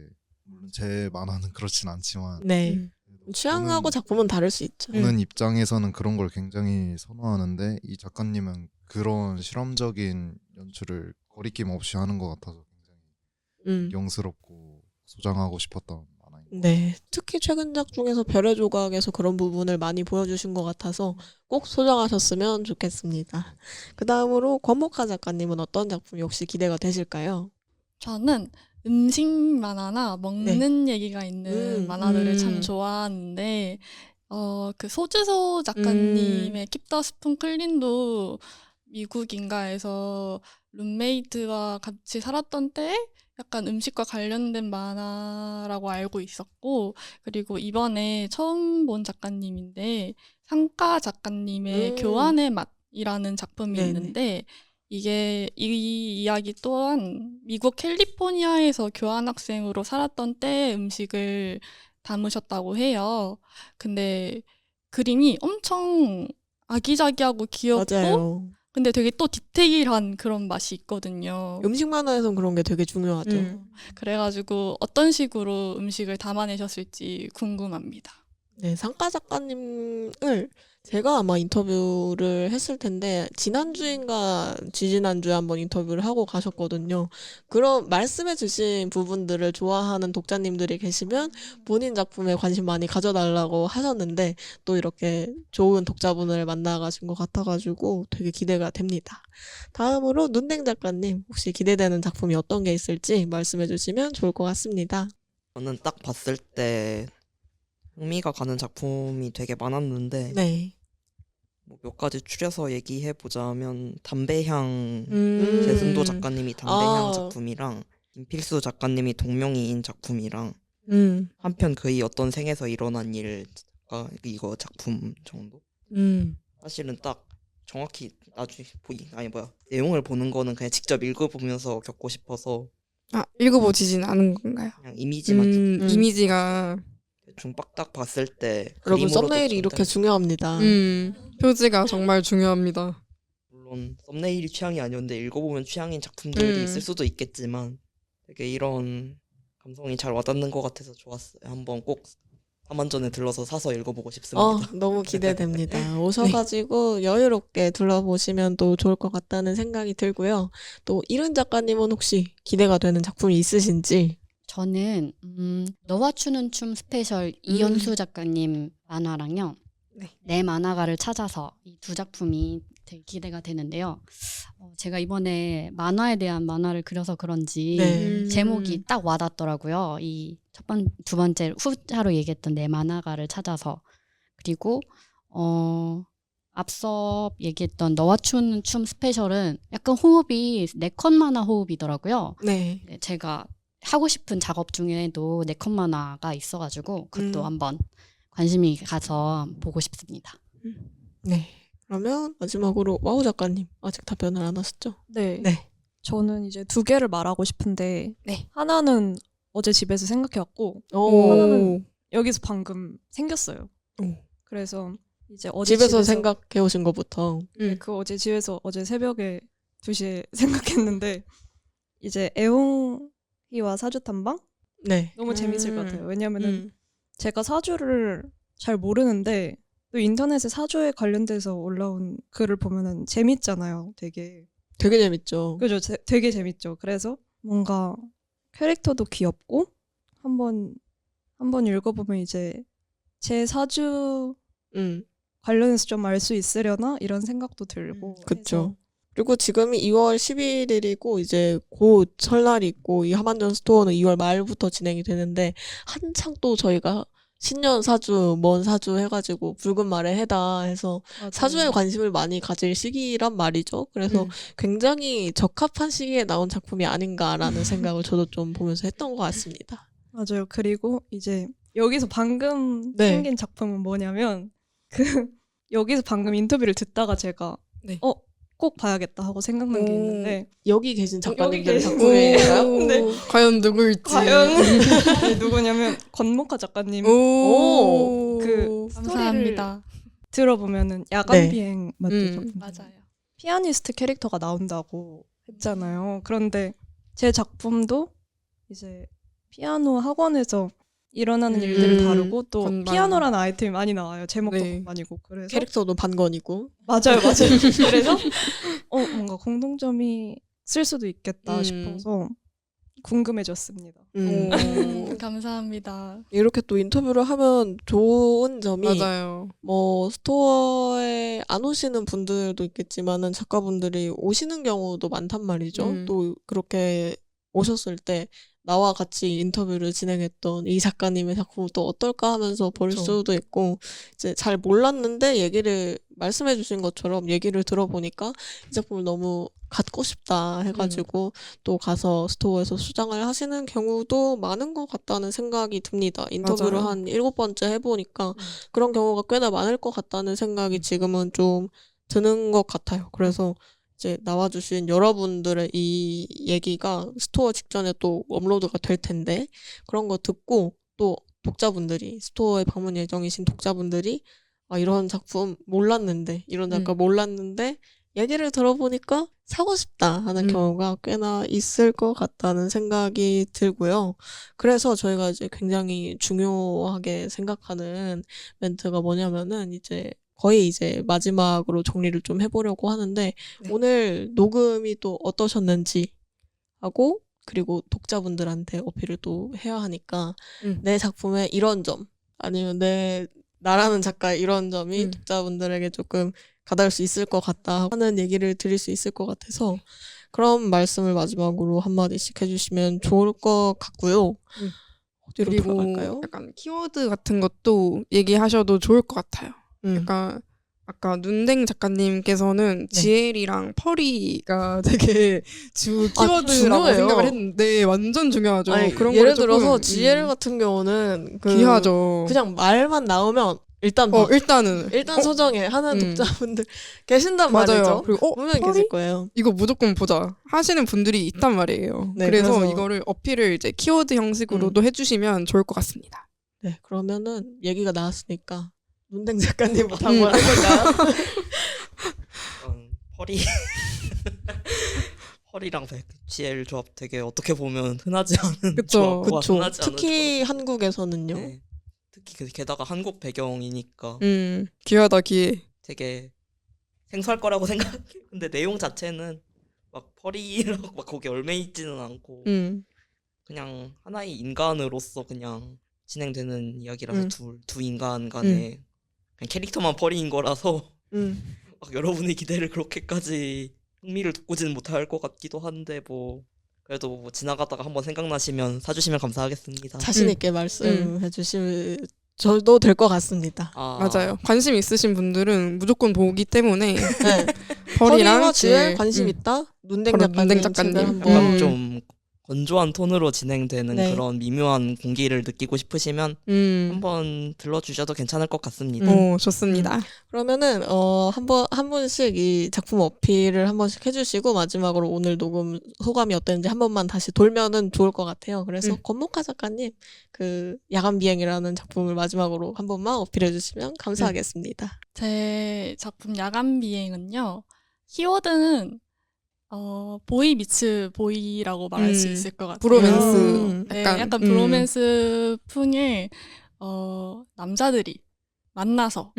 물론 제 만화는 그렇진 않지만 네. 그래도 취향하고 작품은 다를 수 있죠. 보는 입장에서는 그런 걸 굉장히 선호하는데 이 작가님은 그런 실험적인 연출을 거리낌 없이 하는 것 같아서 굉장히 영스럽고 소장하고 싶었던 만화입니다. 네, 특히 최근작 중에서 별의 조각에서 그런 부분을 많이 보여주신 것 같아서 꼭 소장하셨으면 좋겠습니다. 그 다음으로 권목하 작가님은 어떤 작품이 혹시 기대가 되실까요? 저는 음식 만화나 먹는 얘기가 있는 만화들을 참 좋아하는데 그 소지소 작가님의 Keep the Spoon Clean도 미국인가에서 룸메이트와 같이 살았던 때에 약간 음식과 관련된 만화라고 알고 있었고, 그리고 이번에 처음 본 작가님인데 상가 작가님의 교환의 맛이라는 작품이 네네. 있는데, 이게 이 이야기 또한 미국 캘리포니아에서 교환학생으로 살았던 때의 음식을 담으셨다고 해요. 근데 그림이 엄청 아기자기하고 귀엽고, 맞아요. 근데 되게 또 디테일한 그런 맛이 있거든요. 음식 만화에선 그런 게 되게 중요하죠. 그래가지고 어떤 식으로 음식을 담아내셨을지 궁금합니다. 네, 상가 작가님을 제가 아마 인터뷰를 했을 텐데 지난주인가 지지난주에 한번 인터뷰를 하고 가셨거든요. 그런 말씀해 주신 부분들을 좋아하는 독자님들이 계시면 본인 작품에 관심 많이 가져달라고 하셨는데 또 이렇게 좋은 독자분을 만나가신 것 같아가지고 되게 기대가 됩니다. 다음으로 눈댕 작가님 혹시 기대되는 작품이 어떤 게 있을지 말씀해 주시면 좋을 것 같습니다. 저는 딱 봤을 때 흥미가 가는 작품이 되게 많았는데 네. 뭐 몇 가지 추려서 얘기해 보자면 담배향 음. 재승도 작가님이 담배향 아. 작품이랑 김필수 작가님이 동명이인 작품이랑 음. 한편 그의 어떤 생에서 일어난 일가 이거 작품 정도? 사실은 딱 정확히 나중에 내용을 보는 거는 그냥 직접 읽어보면서 겪고 싶어서 아, 읽어보지진 않은 건가요? 그냥 이미지만 쭉 이미지가 대충 빡딱 봤을 때 여러분 그림으로도 썸네일이 이렇게 굉장히 중요합니다. 표지가 정말 중요합니다. 물론 썸네일이 취향이 아니었는데 읽어보면 취향인 작품들이 음. 있을 수도 있겠지만 되게 이런 감성이 잘 와닿는 것 같아서 좋았어요. 한번 꼭 3만 전에 들러서 사서 읽어보고 싶습니다. 너무 기대됩니다. 오셔가지고 여유롭게 둘러보시면 또 좋을 것 같다는 생각이 들고요. 또 이른 작가님은 혹시 기대가 되는 작품이 있으신지? 저는 너와 추는 춤 스페셜 이연수 작가님 만화랑요. 내 만화가를 찾아서 이 두 작품이 되게 기대가 되는데요. 제가 이번에 만화에 대한 만화를 그려서 그런지 네. 제목이 딱 와닿더라고요. 이 두 번째 후자로 얘기했던 내 만화가를 찾아서, 그리고 앞서 얘기했던 너와 추는 춤 스페셜은 약간 호흡이 네컷 만화 호흡이더라고요. 네. 네, 제가 하고 싶은 작업 중에도 네컷 만화가 있어가지고 그것도 한번 관심이 가서 보고 싶습니다. 네. 그러면 마지막으로 와우 작가님 아직 답변을 안 하셨죠? 네. 네. 저는 이제 두 개를 말하고 싶은데 네. 하나는 어제 집에서 생각해왔고 오. 하나는 여기서 방금 생겼어요. 오. 그래서 이제 어제 집에서 생각해 오신 것부터. 네, 그 어제 집에서 어제 새벽에 2시에 생각했는데 이제 애옹이와 사주 탐방 네. 너무 재밌을 것 같아요. 왜냐면은 제가 사주를 잘 모르는데 또 인터넷에 사주에 관련돼서 올라온 글을 보면은 재밌잖아요. 되게 재밌죠. 그죠? 되게 재밌죠. 그래서 뭔가 캐릭터도 귀엽고 한번 읽어보면 이제 제 사주 관련해서 좀 알 수 있으려나 이런 생각도 들고. 그쵸. 해서 그리고 지금이 2월 11일이고 이제 곧 설날이 있고 이 하만전 스토어는 2월 말부터 진행이 되는데 한창 또 저희가 신년 사주, 먼 사주 해가지고 붉은 말의 해다 해서 맞아요. 사주에 관심을 많이 가질 시기란 말이죠. 그래서 굉장히 적합한 시기에 나온 작품이 아닌가라는 생각을 저도 좀 보면서 했던 것 같습니다. 맞아요. 그리고 이제 여기서 방금 네. 생긴 작품은 뭐냐면 여기서 방금 인터뷰를 듣다가 제가 네. 꼭 봐야겠다 하고 생각난 게 있는데 여기 계신 작가님들 계신 작품인가요? 네. 과연 누구일지. 네, 누구냐면 권목하 작가님 오. 그 감사합니다. 들어보면은 야간 네. 비행 맞죠? 작품? 맞아요. 피아니스트 캐릭터가 나온다고 했잖아요. 그런데 제 작품도 이제 피아노 학원에서 일어나는 일들을 음. 다루고 또 건반. 피아노라는 아이템이 많이 나와요. 제목도 네. 건반이고 그래서 캐릭터도 반건이고. 맞아요. 그래서 뭔가 공통점이 있을 수도 있겠다 싶어서 궁금해졌습니다. 감사합니다. 이렇게 또 인터뷰를 하면 좋은 점이 맞아요. 뭐 스토어에 안 오시는 분들도 있겠지만은 작가분들이 오시는 경우도 많단 말이죠. 또 그렇게 오셨을 때 나와 같이 인터뷰를 진행했던 이 작가님의 작품은 또 어떨까 하면서 볼 그쵸. 수도 있고, 이제 잘 몰랐는데 얘기를 말씀해 주신 것처럼 얘기를 들어보니까 이 작품을 너무 갖고 싶다 해가지고 또 가서 스토어에서 수장을 하시는 경우도 많은 것 같다는 생각이 듭니다. 인터뷰를 맞아요. 한 7번째 해보니까 그런 경우가 꽤나 많을 것 같다는 생각이 지금은 좀 드는 것 같아요. 그래서 이제 나와주신 여러분들의 이 얘기가 스토어 직전에 또 업로드가 될 텐데, 그런 거 듣고 또 독자분들이, 스토어에 방문 예정이신 독자분들이 이런 작품 몰랐는데, 이런 작가 몰랐는데 얘기를 들어보니까 사고 싶다 하는 경우가 꽤나 있을 것 같다는 생각이 들고요. 그래서 저희가 이제 굉장히 중요하게 생각하는 멘트가 뭐냐면은 이제 거의 이제 마지막으로 정리를 좀 해보려고 하는데, 오늘 녹음이 또 어떠셨는지 하고, 그리고 독자분들한테 어필을 또 해야 하니까 내 작품의 이런 점, 아니면 나라는 작가의 이런 점이 독자분들에게 조금 가닿을 수 있을 것 같다 하는 얘기를 드릴 수 있을 것 같아서, 그런 말씀을 마지막으로 한마디씩 해주시면 좋을 것 같고요. 어디로 그리고 돌아갈까요? 약간 키워드 같은 것도 얘기하셔도 좋을 것 같아요. 약간 아까 눈댕 작가님께서는 지엘이랑 펄이가 되게 주 키워드라고 중요해요. 생각을 했는데 완전 중요하죠. 아니, 그런 예를 거를 조금, 들어서 GL 같은 경우는 귀하죠. 그냥 말만 나오면 일단 봐. 일단은 일단 소정해 하는 독자분들 계신단 말이죠. 맞아요. 그리고 분명히 펄이? 계실 거예요. 이거 무조건 보자 하시는 분들이 있단 말이에요. 네, 그래서 그래서- 이거를 어필을 이제 키워드 형식으로도 해주시면 좋을 것 같습니다. 네, 그러면은 얘기가 나왔으니까 눈댕 작가님부터 한번 해볼까요? 펄이 펄이랑 백지엘 조합 되게 어떻게 보면 흔하지 않은 그쵸. 조합과 그쵸. 흔하지 않은 특히 한국에서는요. 조합. 네. 특히 게다가 한국 배경이니까 귀하다 귀해. 되게 생소할 거라고 생각해. 근데 내용 자체는 막 펄이라고 막 거기 얽매 있지는 않고 그냥 하나의 인간으로서 그냥 진행되는 이야기라서 두 인간 간에 그냥 캐릭터만 펄이인 거라서 막 여러분의 기대를 그렇게까지 흥미를 돋구지는 못할 것 같기도 한데 뭐 그래도 뭐 지나가다가 한번 생각나시면 사주시면 감사하겠습니다. 자신 있게 말씀해 주시면 저도 될 것 같습니다. 맞아요. 관심 있으신 분들은 무조건 보기 때문에 네. 펄이랑 GL 관심 있다? 눈댕 바로 작가님, 눈댕 작가님. 책을 한번 약간 좀 건조한 톤으로 진행되는 네. 그런 미묘한 공기를 느끼고 싶으시면 한번 들러주셔도 괜찮을 것 같습니다. 좋습니다. 그러면은 한 분씩 이 작품 어필을 한 번씩 해주시고 마지막으로 오늘 녹음 소감이 어땠는지 한 번만 다시 돌면은 좋을 것 같아요. 그래서 권목하 작가님 그 야간 비행이라는 작품을 마지막으로 한 번만 어필해 주시면 감사하겠습니다. 제 작품 야간 비행은요. 키워드는 보이 미츠 보이라고 말할 수 있을 것 같아요. 브로맨스. 네, 약간, 약간 브로맨스 풍의 남자들이 만나서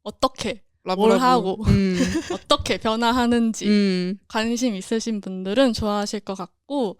어떻게 뭘 하고 어떻게 변화하는지 관심 있으신 분들은 좋아하실 것 같고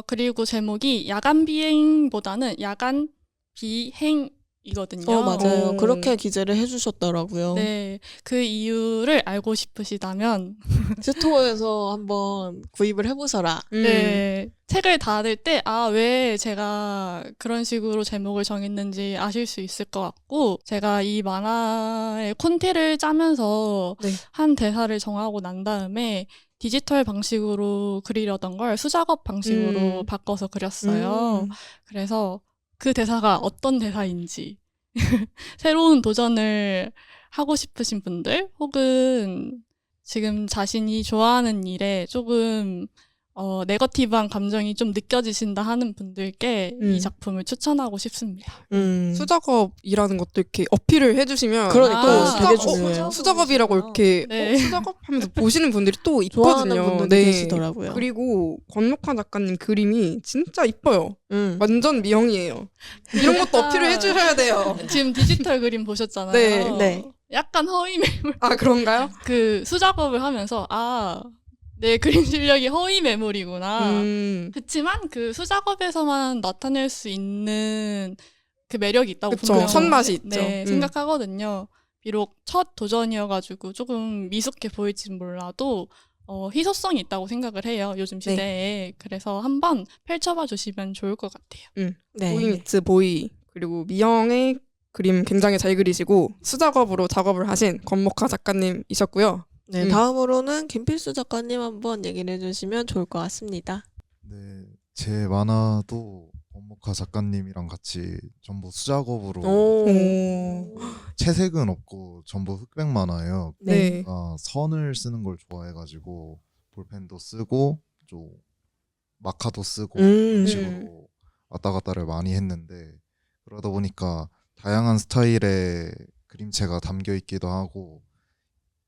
그리고 제목이 야간 비행보다는 야간 비행이거든요. 맞아요. 그렇게 기재를 해주셨더라고요. 네, 그 이유를 알고 싶으시다면 스토어에서 한번 구입을 해보셔라. 네, 책을 닫을 때 왜 제가 그런 식으로 제목을 정했는지 아실 수 있을 것 같고, 제가 이 만화의 콘티를 짜면서 한 대사를 정하고 난 다음에 디지털 방식으로 그리려던 걸 수작업 방식으로 바꿔서 그렸어요. 그래서 그 대사가 어떤 대사인지 새로운 도전을 하고 싶으신 분들 혹은 지금 자신이 좋아하는 일에 조금 네거티브한 감정이 좀 느껴지신다 하는 분들께 이 작품을 추천하고 싶습니다. 수작업이라는 것도 이렇게 어필을 해주시면 그러니까 또 되게 수작업, 중요해요. 수작업이라고 이렇게 네. 수작업 하면서 보시는 분들이 또 좋아하는 있거든요. 분들이 계시더라고요. 그리고 권목화 작가님 그림이 진짜 이뻐요. 음. 완전 미형이에요. 이런 것도 어필을 해주셔야 돼요. 지금 디지털 그림 보셨잖아요. 네, 네. 약간 허위매물. 아 그런가요? 그 수작업을 하면서 내 그림 실력이 허위매물이구나. 그치만 그 수작업에서만 나타낼 수 있는 그 매력이 있다고 그쵸. 분명히 손맛이 있죠. 네, 생각하거든요. 비록 첫 도전이어가지고 조금 미숙해 보일진 몰라도 희소성이 있다고 생각을 해요. 요즘 시대에. 그래서 한번 펼쳐봐 주시면 좋을 것 같아요. 네. 보이 미츠 보이 그리고 미형의 그림 굉장히 잘 그리시고 수작업으로 작업을 하신 권목화 작가님이셨고요. 네, 다음으로는 김필수 작가님 한번 얘기를 해주시면 좋을 것 같습니다. 네, 제 만화도 권목화 작가님이랑 같이 전부 수작업으로 오. 채색은 없고 전부 흑백 만화예요. 네. 제가 선을 쓰는 걸 좋아해가지고 볼펜도 쓰고 좀 마카도 쓰고 이런 식으로 왔다 갔다를 많이 했는데 그러다 보니까 다양한 스타일의 그림체가 담겨 있기도 하고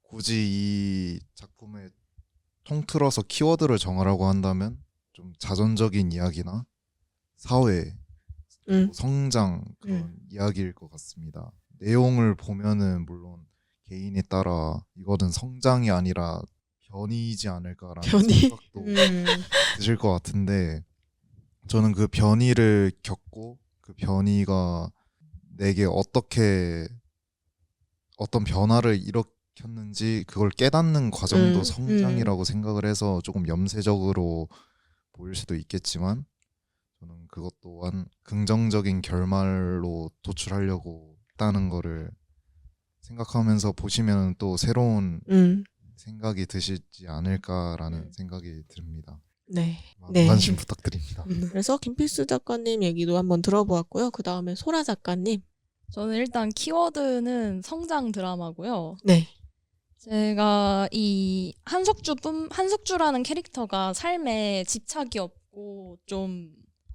굳이 이 작품을 통틀어서 키워드를 정하라고 한다면 좀 자전적인 이야기나 사회, 성장 그런 이야기일 것 같습니다. 내용을 보면은 물론 개인에 따라 이거는 성장이 아니라 변이이지 않을까라는 생각도 드실 것 같은데 저는 그 변이를 겪고 그 변이가 내게 어떤 변화를 일으켰는지 그걸 깨닫는 과정도 성장이라고 생각을 해서 조금 염세적으로 보일 수도 있겠지만 저는 그것 또한 긍정적인 결말로 도출하려고 했다는 거를 생각하면서 보시면 또 새로운 생각이 드시지 않을까라는 생각이 듭니다. 네. 많은 관심 부탁드립니다. 그래서 김필수 작가님 얘기도 한번 들어보았고요. 그 다음에 소라 작가님. 저는 일단 키워드는 성장 드라마고요. 네. 제가 이 한석주라는 캐릭터가 삶에 집착이 없고 좀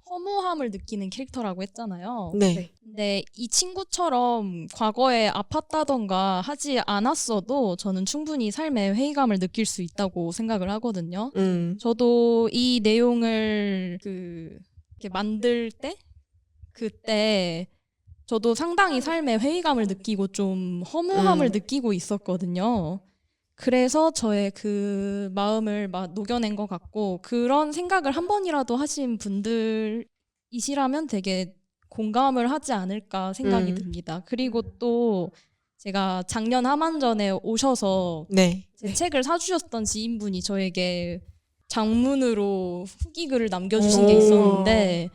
허무함을 느끼는 캐릭터라고 했잖아요. 네. 근데 이 친구처럼 과거에 아팠다던가 하지 않았어도 저는 충분히 삶에 회의감을 느낄 수 있다고 생각을 하거든요. 저도 이 내용을 이렇게 만들 때 그때 저도 상당히 삶에 회의감을 느끼고 좀 허무함을 느끼고 있었거든요. 그래서 저의 그 마음을 막 녹여낸 것 같고 그런 생각을 한 번이라도 하신 분들이시라면 되게 공감을 하지 않을까 생각이 듭니다. 그리고 또 제가 작년 하만전에 오셔서 제 책을 사주셨던 지인분이 저에게 장문으로 후기글을 남겨주신 게 있었는데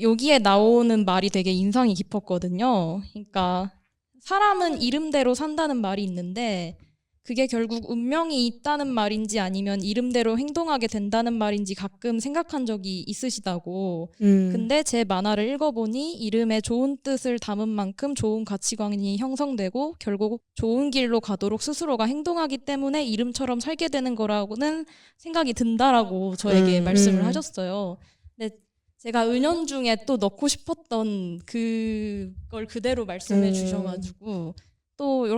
여기에 나오는 말이 되게 인상이 깊었거든요. 그러니까 사람은 이름대로 산다는 말이 있는데 그게 결국 운명이 있다는 말인지 아니면 이름대로 행동하게 된다는 말인지 가끔 생각한 적이 있으시다고. 근데 제 만화를 읽어보니 이름에 좋은 뜻을 담은 만큼 좋은 가치관이 형성되고 결국 좋은 길로 가도록 스스로가 행동하기 때문에 이름처럼 살게 되는 거라고는 생각이 든다라고 저에게 말씀을 하셨어요. 근데 제가 은연중에 또 넣고 싶었던 그걸 그대로 말씀해 주셔가지고 또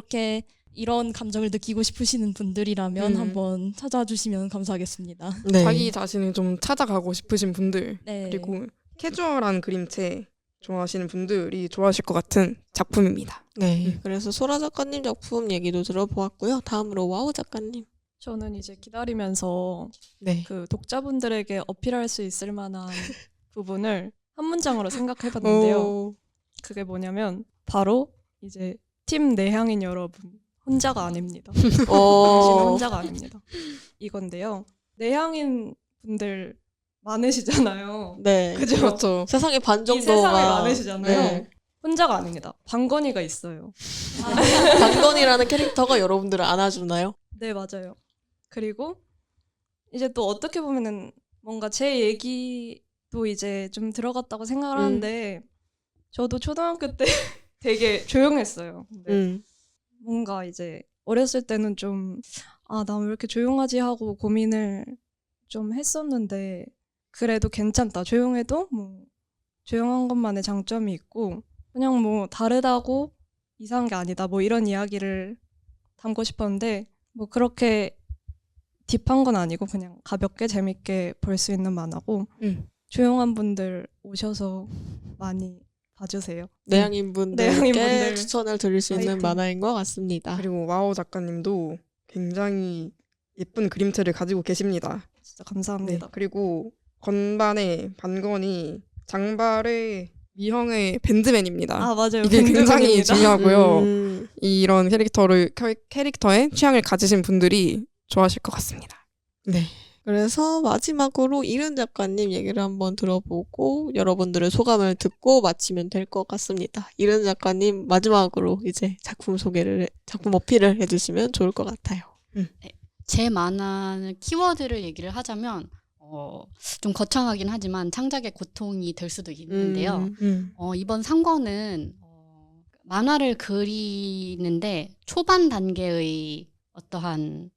이런 감정을 느끼고 싶으시는 분들이라면 한번 찾아주시면 감사하겠습니다. 네. 자기 자신을 좀 찾아가고 싶으신 분들 네. 그리고 캐주얼한 그림체 좋아하시는 분들이 좋아하실 것 같은 작품입니다. 네. 그래서 소라 작가님 작품 얘기도 들어보았고요. 다음으로 와우 작가님. 저는 이제 기다리면서 네. 그 독자분들에게 어필할 수 있을 만한 부분을 한 문장으로 생각해봤는데요. 그게 뭐냐면 바로 이제 팀 내향인 여러분 혼자가 아닙니다. 당신은 혼자가 아닙니다. 이건데요. 내향인 분들 많으시잖아요. 네. 그죠? 그렇죠. 세상에 반 이 정도가 세상에 많으시잖아요. 네. 혼자가 아닙니다. 방건이가 있어요. 방건이라는 캐릭터가 여러분들을 안아주나요? 네, 맞아요. 그리고 이제 또 어떻게 보면은 뭔가 제 얘기도 이제 좀 들어갔다고 생각을 하는데 저도 초등학교 때 되게 조용했어요. 근데 뭔가 이제 어렸을 때는 좀 나 왜 이렇게 조용하지 하고 고민을 좀 했었는데 그래도 괜찮다. 조용해도 뭐 조용한 것만의 장점이 있고 그냥 뭐 다르다고 이상한 게 아니다. 뭐 이런 이야기를 담고 싶었는데 뭐 그렇게 딥한 건 아니고 그냥 가볍게 재밌게 볼 수 있는 만화고 조용한 분들 오셔서 많이 봐주세요. 내향인분들께 내향인분들 추천을 드릴 수 있는 화이팅. 만화인 것 같습니다. 그리고 와우 작가님도 굉장히 예쁜 그림체를 가지고 계십니다. 진짜 감사합니다. 그리고 건반의 반건이 장발의 미형의 밴드맨입니다. 아 맞아요. 이게 굉장히 밴드맨입니다. 중요하고요. 이런 캐릭터의 취향을 가지신 분들이 좋아하실 것 같습니다. 네. 그래서 마지막으로 이른 작가님 얘기를 한번 들어보고 여러분들의 소감을 듣고 마치면 될 것 같습니다. 이른 작가님 마지막으로 이제 작품 어필을 해주시면 좋을 것 같아요. 제 만화는 키워드를 얘기를 하자면 좀 거창하긴 하지만 창작의 고통이 될 수도 있는데요. 이번 3권은 만화를 그리는데 초반 단계의 어떠한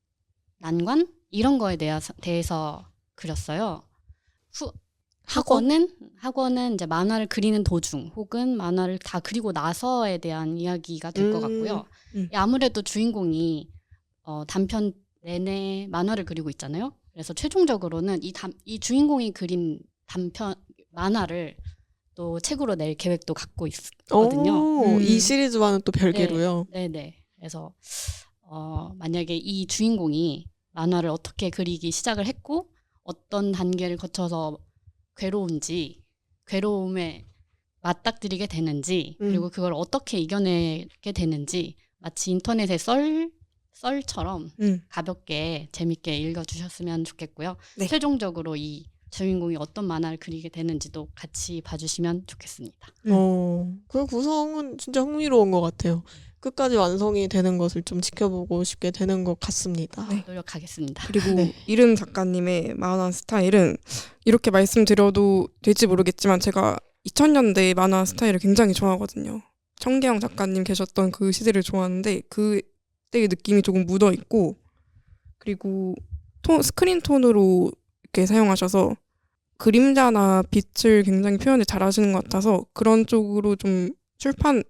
난관? 이런 거에 대해서 그렸어요. 학원은 이제 만화를 그리는 도중 혹은 만화를 다 그리고 나서에 대한 이야기가 될 것 같고요. 아무래도 주인공이 단편 내내 만화를 그리고 있잖아요. 그래서 최종적으로는 이 주인공이 그린 단편 만화를 또 책으로 낼 계획도 갖고 있거든요. 이 시리즈와는 또 별개로요. 네네. 그래서 만약에 이 주인공이 만화를 어떻게 그리기 시작을 했고 어떤 단계를 거쳐서 괴로움에 맞닥뜨리게 되는지 그리고 그걸 어떻게 이겨내게 되는지 마치 인터넷의 썰처럼 가볍게 재밌게 읽어주셨으면 좋겠고요. 네. 최종적으로 이 주인공이 어떤 만화를 그리게 되는지도 같이 봐주시면 좋겠습니다. 그 구성은 진짜 흥미로운 것 같아요. 끝까지 완성이 되는 것을 좀 지켜보고 싶게 되는 것 같습니다. 노력하겠습니다. 그리고 이른 작가님의 만화 스타일은 이렇게 말씀드려도 될지 모르겠지만 제가 2000년대 만화 스타일을 굉장히 좋아하거든요. 청계영 작가님 계셨던 그 시대를 좋아하는데 그때의 느낌이 조금 묻어있고 그리고 스크린 톤으로 이렇게 사용하셔서 그림자나 빛을 굉장히 표현을 잘하시는 것 같아서 그런 쪽으로 좀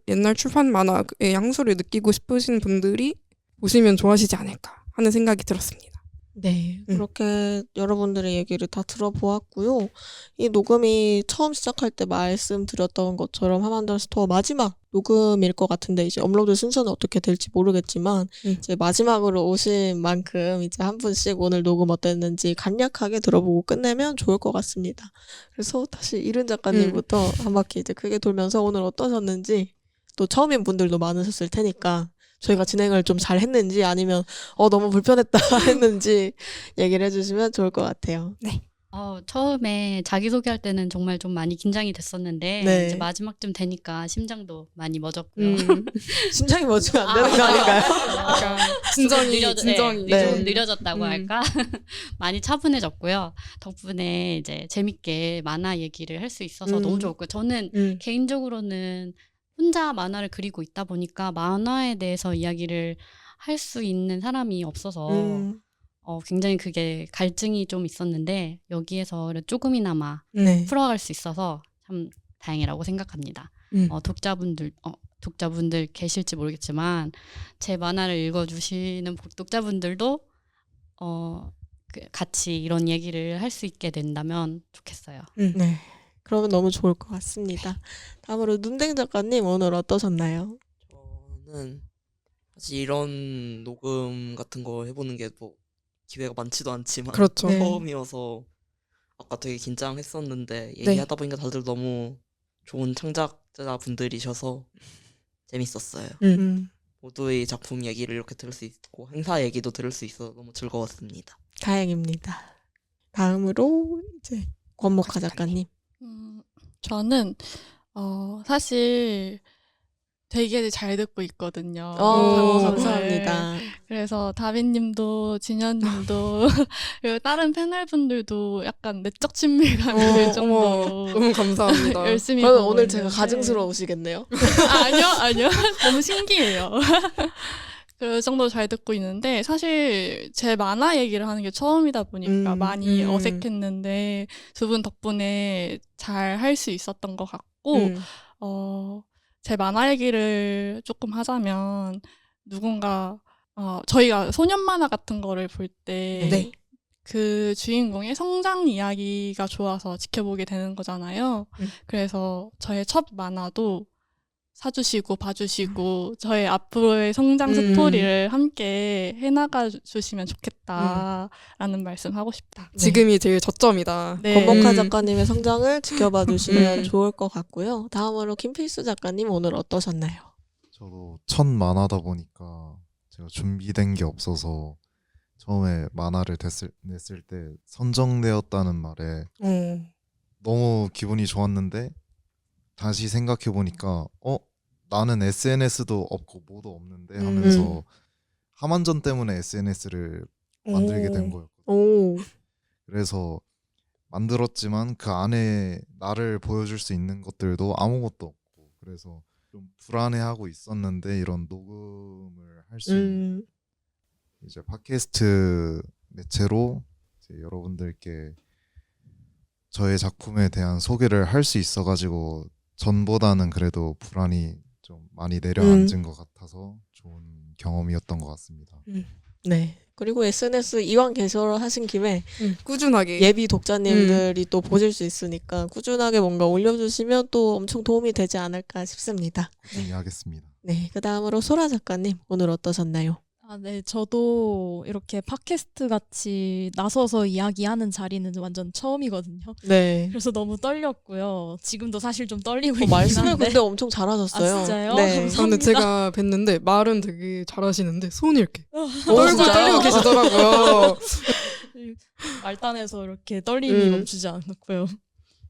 옛날 출판 만화의 향수를 느끼고 싶으신 분들이 보시면 좋아하시지 않을까 하는 생각이 들었습니다. 네, 그렇게 여러분들의 얘기를 다 들어보았고요. 이 녹음이 처음 시작할 때 말씀드렸던 것처럼 하만달 스토어 마지막 녹음일 것 같은데 이제 업로드 순서는 어떻게 될지 모르겠지만 이제 마지막으로 오신 만큼 이제 한 분씩 오늘 녹음 어땠는지 간략하게 들어보고 끝내면 좋을 것 같습니다. 그래서 다시 이른 작가님부터 한 바퀴 이제 크게 돌면서 오늘 어떠셨는지 또 처음인 분들도 많으셨을 테니까 저희가 진행을 좀 잘 했는지 아니면 너무 불편했다 했는지 얘기를 해주시면 좋을 것 같아요. 네. 처음에 자기소개할 때는 정말 좀 많이 긴장이 됐었는데 네. 이제 마지막쯤 되니까 심장도 많이 멎었고요. 심장이 멎으면 안 되는 거 아닌가요? 약간 진정이 좀 네. 느려졌다고 할까? 많이 차분해졌고요. 덕분에 이제 재밌게 만화 얘기를 할 수 있어서 너무 좋았고요. 저는 개인적으로는 혼자 만화를 그리고 있다 보니까 만화에 대해서 이야기를 할 수 있는 사람이 없어서 굉장히 그게 갈증이 좀 있었는데 여기에서 조금이나마 풀어갈 수 있어서 참 다행이라고 생각합니다. 독자분들 계실지 모르겠지만 제 만화를 읽어주시는 독자분들도 같이 이런 얘기를 할 수 있게 된다면 좋겠어요. 네. 그러면 너무 좋을 것 같습니다. 다음으로 눈댕 작가님 오늘 어떠셨나요? 저는 사실 이런 녹음 같은 거 해보는 게 뭐 기회가 많지도 않지만 그렇죠. 네. 처음이어서 아까 되게 긴장했었는데 얘기하다 보니까 다들 너무 좋은 창작자 분들이셔서 재밌었어요. 모두의 작품 얘기를 이렇게 들을 수 있고 행사 얘기도 들을 수 있어서 너무 즐거웠습니다. 다행입니다. 다음으로 이제 권목화 작가님. 저는 사실 되게 잘 듣고 있거든요. 감사합니다. 그래서 다빈님도 진현님도 그리고 다른 패널분들도 약간 내적 친밀감이 들 정도로 너무 감사합니다. 열심히 그러면 보고 오늘 제가 있는데. 가증스러우시겠네요. 아니요. 너무 신기해요. 그 정도 잘 듣고 있는데 사실 제 만화 얘기를 하는 게 처음이다 보니까 많이 어색했는데 두 분 덕분에 잘 할 수 있었던 것 같고 제 만화 얘기를 조금 하자면 누군가 저희가 소년 만화 같은 거를 볼 때 그 주인공의 성장 이야기가 좋아서 지켜보게 되는 거잖아요. 그래서 저의 첫 만화도 사주시고 봐주시고 저의 앞으로의 성장 스토리를 함께 해나가 주시면 좋겠다라는 말씀 하고 싶다. 지금이 제일 저점이다. 네. 권목하 작가님의 성장을 지켜봐 주시면 좋을 것 같고요. 다음으로 김필수 작가님 오늘 어떠셨나요? 저도 첫 만화다 보니까 제가 준비된 게 없어서 처음에 만화를 냈을 때 선정되었다는 말에 너무 기분이 좋았는데 다시 생각해 보니까 나는 SNS도 없고 뭐도 없는데 하면서 하만전 때문에 SNS를 만들게 된 거였거든요. 그래서 만들었지만 그 안에 나를 보여줄 수 있는 것들도 아무것도 없고 그래서 좀 불안해하고 있었는데 이런 녹음을 할 수 있는 이제 팟캐스트 매체로 이제 여러분들께 저의 작품에 대한 소개를 할 수 있어가지고 전보다는 그래도 불안이 좀 많이 내려앉은 것 같아서 좋은 경험이었던 것 같습니다. 네. 그리고 SNS 이왕 개설하신 김에 꾸준하게 예비 독자님들이 또 보실 수 있으니까 꾸준하게 뭔가 올려주시면 또 엄청 도움이 되지 않을까 싶습니다. 꾸준히 하겠습니다. 네. 그 다음으로 소라 작가님 오늘 어떠셨나요? 네, 저도 이렇게 팟캐스트 같이 나서서 이야기하는 자리는 완전 처음이거든요. 네. 그래서 너무 떨렸고요. 지금도 사실 좀 떨리고 있긴 말씀을 한데. 근데 엄청 잘하셨어요. 아, 진짜요? 네. 감사합니다. 근데 제가 뵀는데 말은 되게 잘하시는데 손이 이렇게 진짜요? 얼굴 떨리고 계시더라고요. 말단에서 이렇게 떨림이 멈추지 않았고요.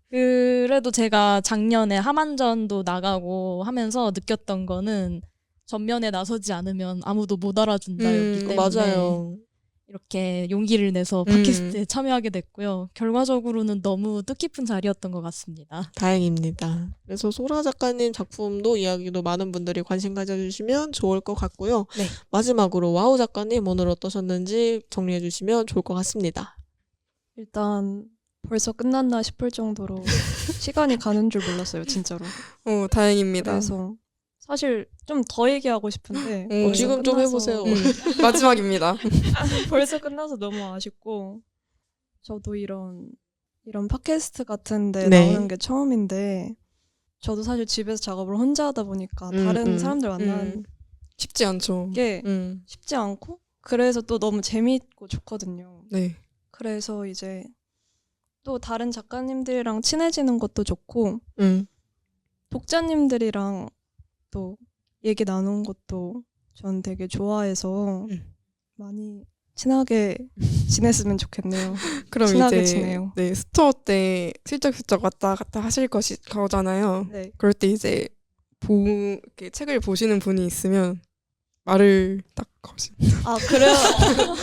그래도 제가 작년에 하만전도 나가고 하면서 느꼈던 거는 전면에 나서지 않으면 아무도 못 알아준다였기 때문에 맞아요. 이렇게 용기를 내서 팟캐스트에 참여하게 됐고요. 결과적으로는 너무 뜻깊은 자리였던 것 같습니다. 다행입니다. 그래서 소라 작가님 작품도 이야기도 많은 분들이 관심 가져주시면 좋을 것 같고요. 네. 마지막으로 와우 작가님 오늘 어떠셨는지 정리해 주시면 좋을 것 같습니다. 일단 벌써 끝났나 싶을 정도로 시간이 가는 줄 몰랐어요, 진짜로. 다행입니다. 그래서 사실 좀 더 얘기하고 싶은데 벌써 지금 좀 끝나서- 해보세요. 마지막입니다. 벌써 끝나서 너무 아쉽고 저도 이런 팟캐스트 같은데 네. 나오는 게 처음인데 저도 사실 집에서 작업을 혼자 하다 보니까 다른 사람들 만나는 쉽지 않죠. 게 쉽지 않고 그래서 또 너무 재미있고 좋거든요. 네. 그래서 이제 또 다른 작가님들이랑 친해지는 것도 좋고 독자님들이랑 또 얘기 나눈 것도 전 되게 좋아해서 많이 친하게 지냈으면 좋겠네요. 그럼 친하게 이제 지내요. 네, 스토어 때 슬쩍슬쩍 왔다 갔다 하실 거잖아요. 네. 그럴 때 이제 이렇게 책을 보시는 분이 있으면 말을 딱 거시. 아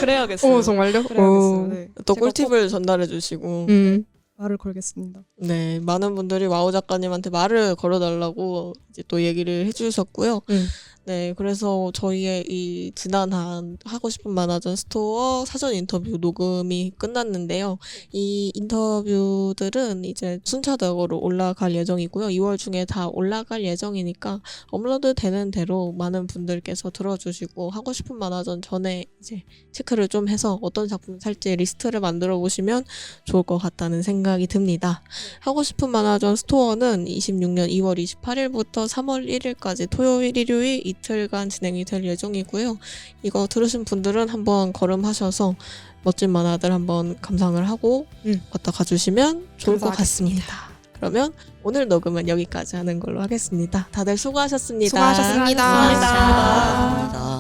그래야겠어요. 정말요? 그래야겠어요. 네. 또 제가 꿀팁을 전달해 주시고 꼭 말을 걸겠습니다. 네, 많은 분들이 와우 작가님한테 말을 걸어달라고 이제 또 얘기를 해주셨고요. 네, 그래서 저희의 이 지난한 하고 싶은 만화전 스토어 사전 인터뷰 녹음이 끝났는데요. 이 인터뷰들은 이제 순차적으로 올라갈 예정이고요. 2월 중에 다 올라갈 예정이니까 업로드 되는 대로 많은 분들께서 들어주시고 하고 싶은 만화전 전에 이제 체크를 좀 해서 어떤 작품 살지 리스트를 만들어 보시면 좋을 것 같다는 생각이 듭니다. 하고 싶은 만화전 스토어는 26년 2월 28일부터 3월 1일까지 토요일, 일요일 이틀간 진행이 될 예정이고요. 이거 들으신 분들은 한번 걸음하셔서 멋진 만화들 한번 감상을 하고 왔다 가주시면 좋을 것 같습니다. 그러면 오늘 녹음은 여기까지 하는 걸로 하겠습니다. 다들 수고하셨습니다. 수고하셨습니다. 감사합니다.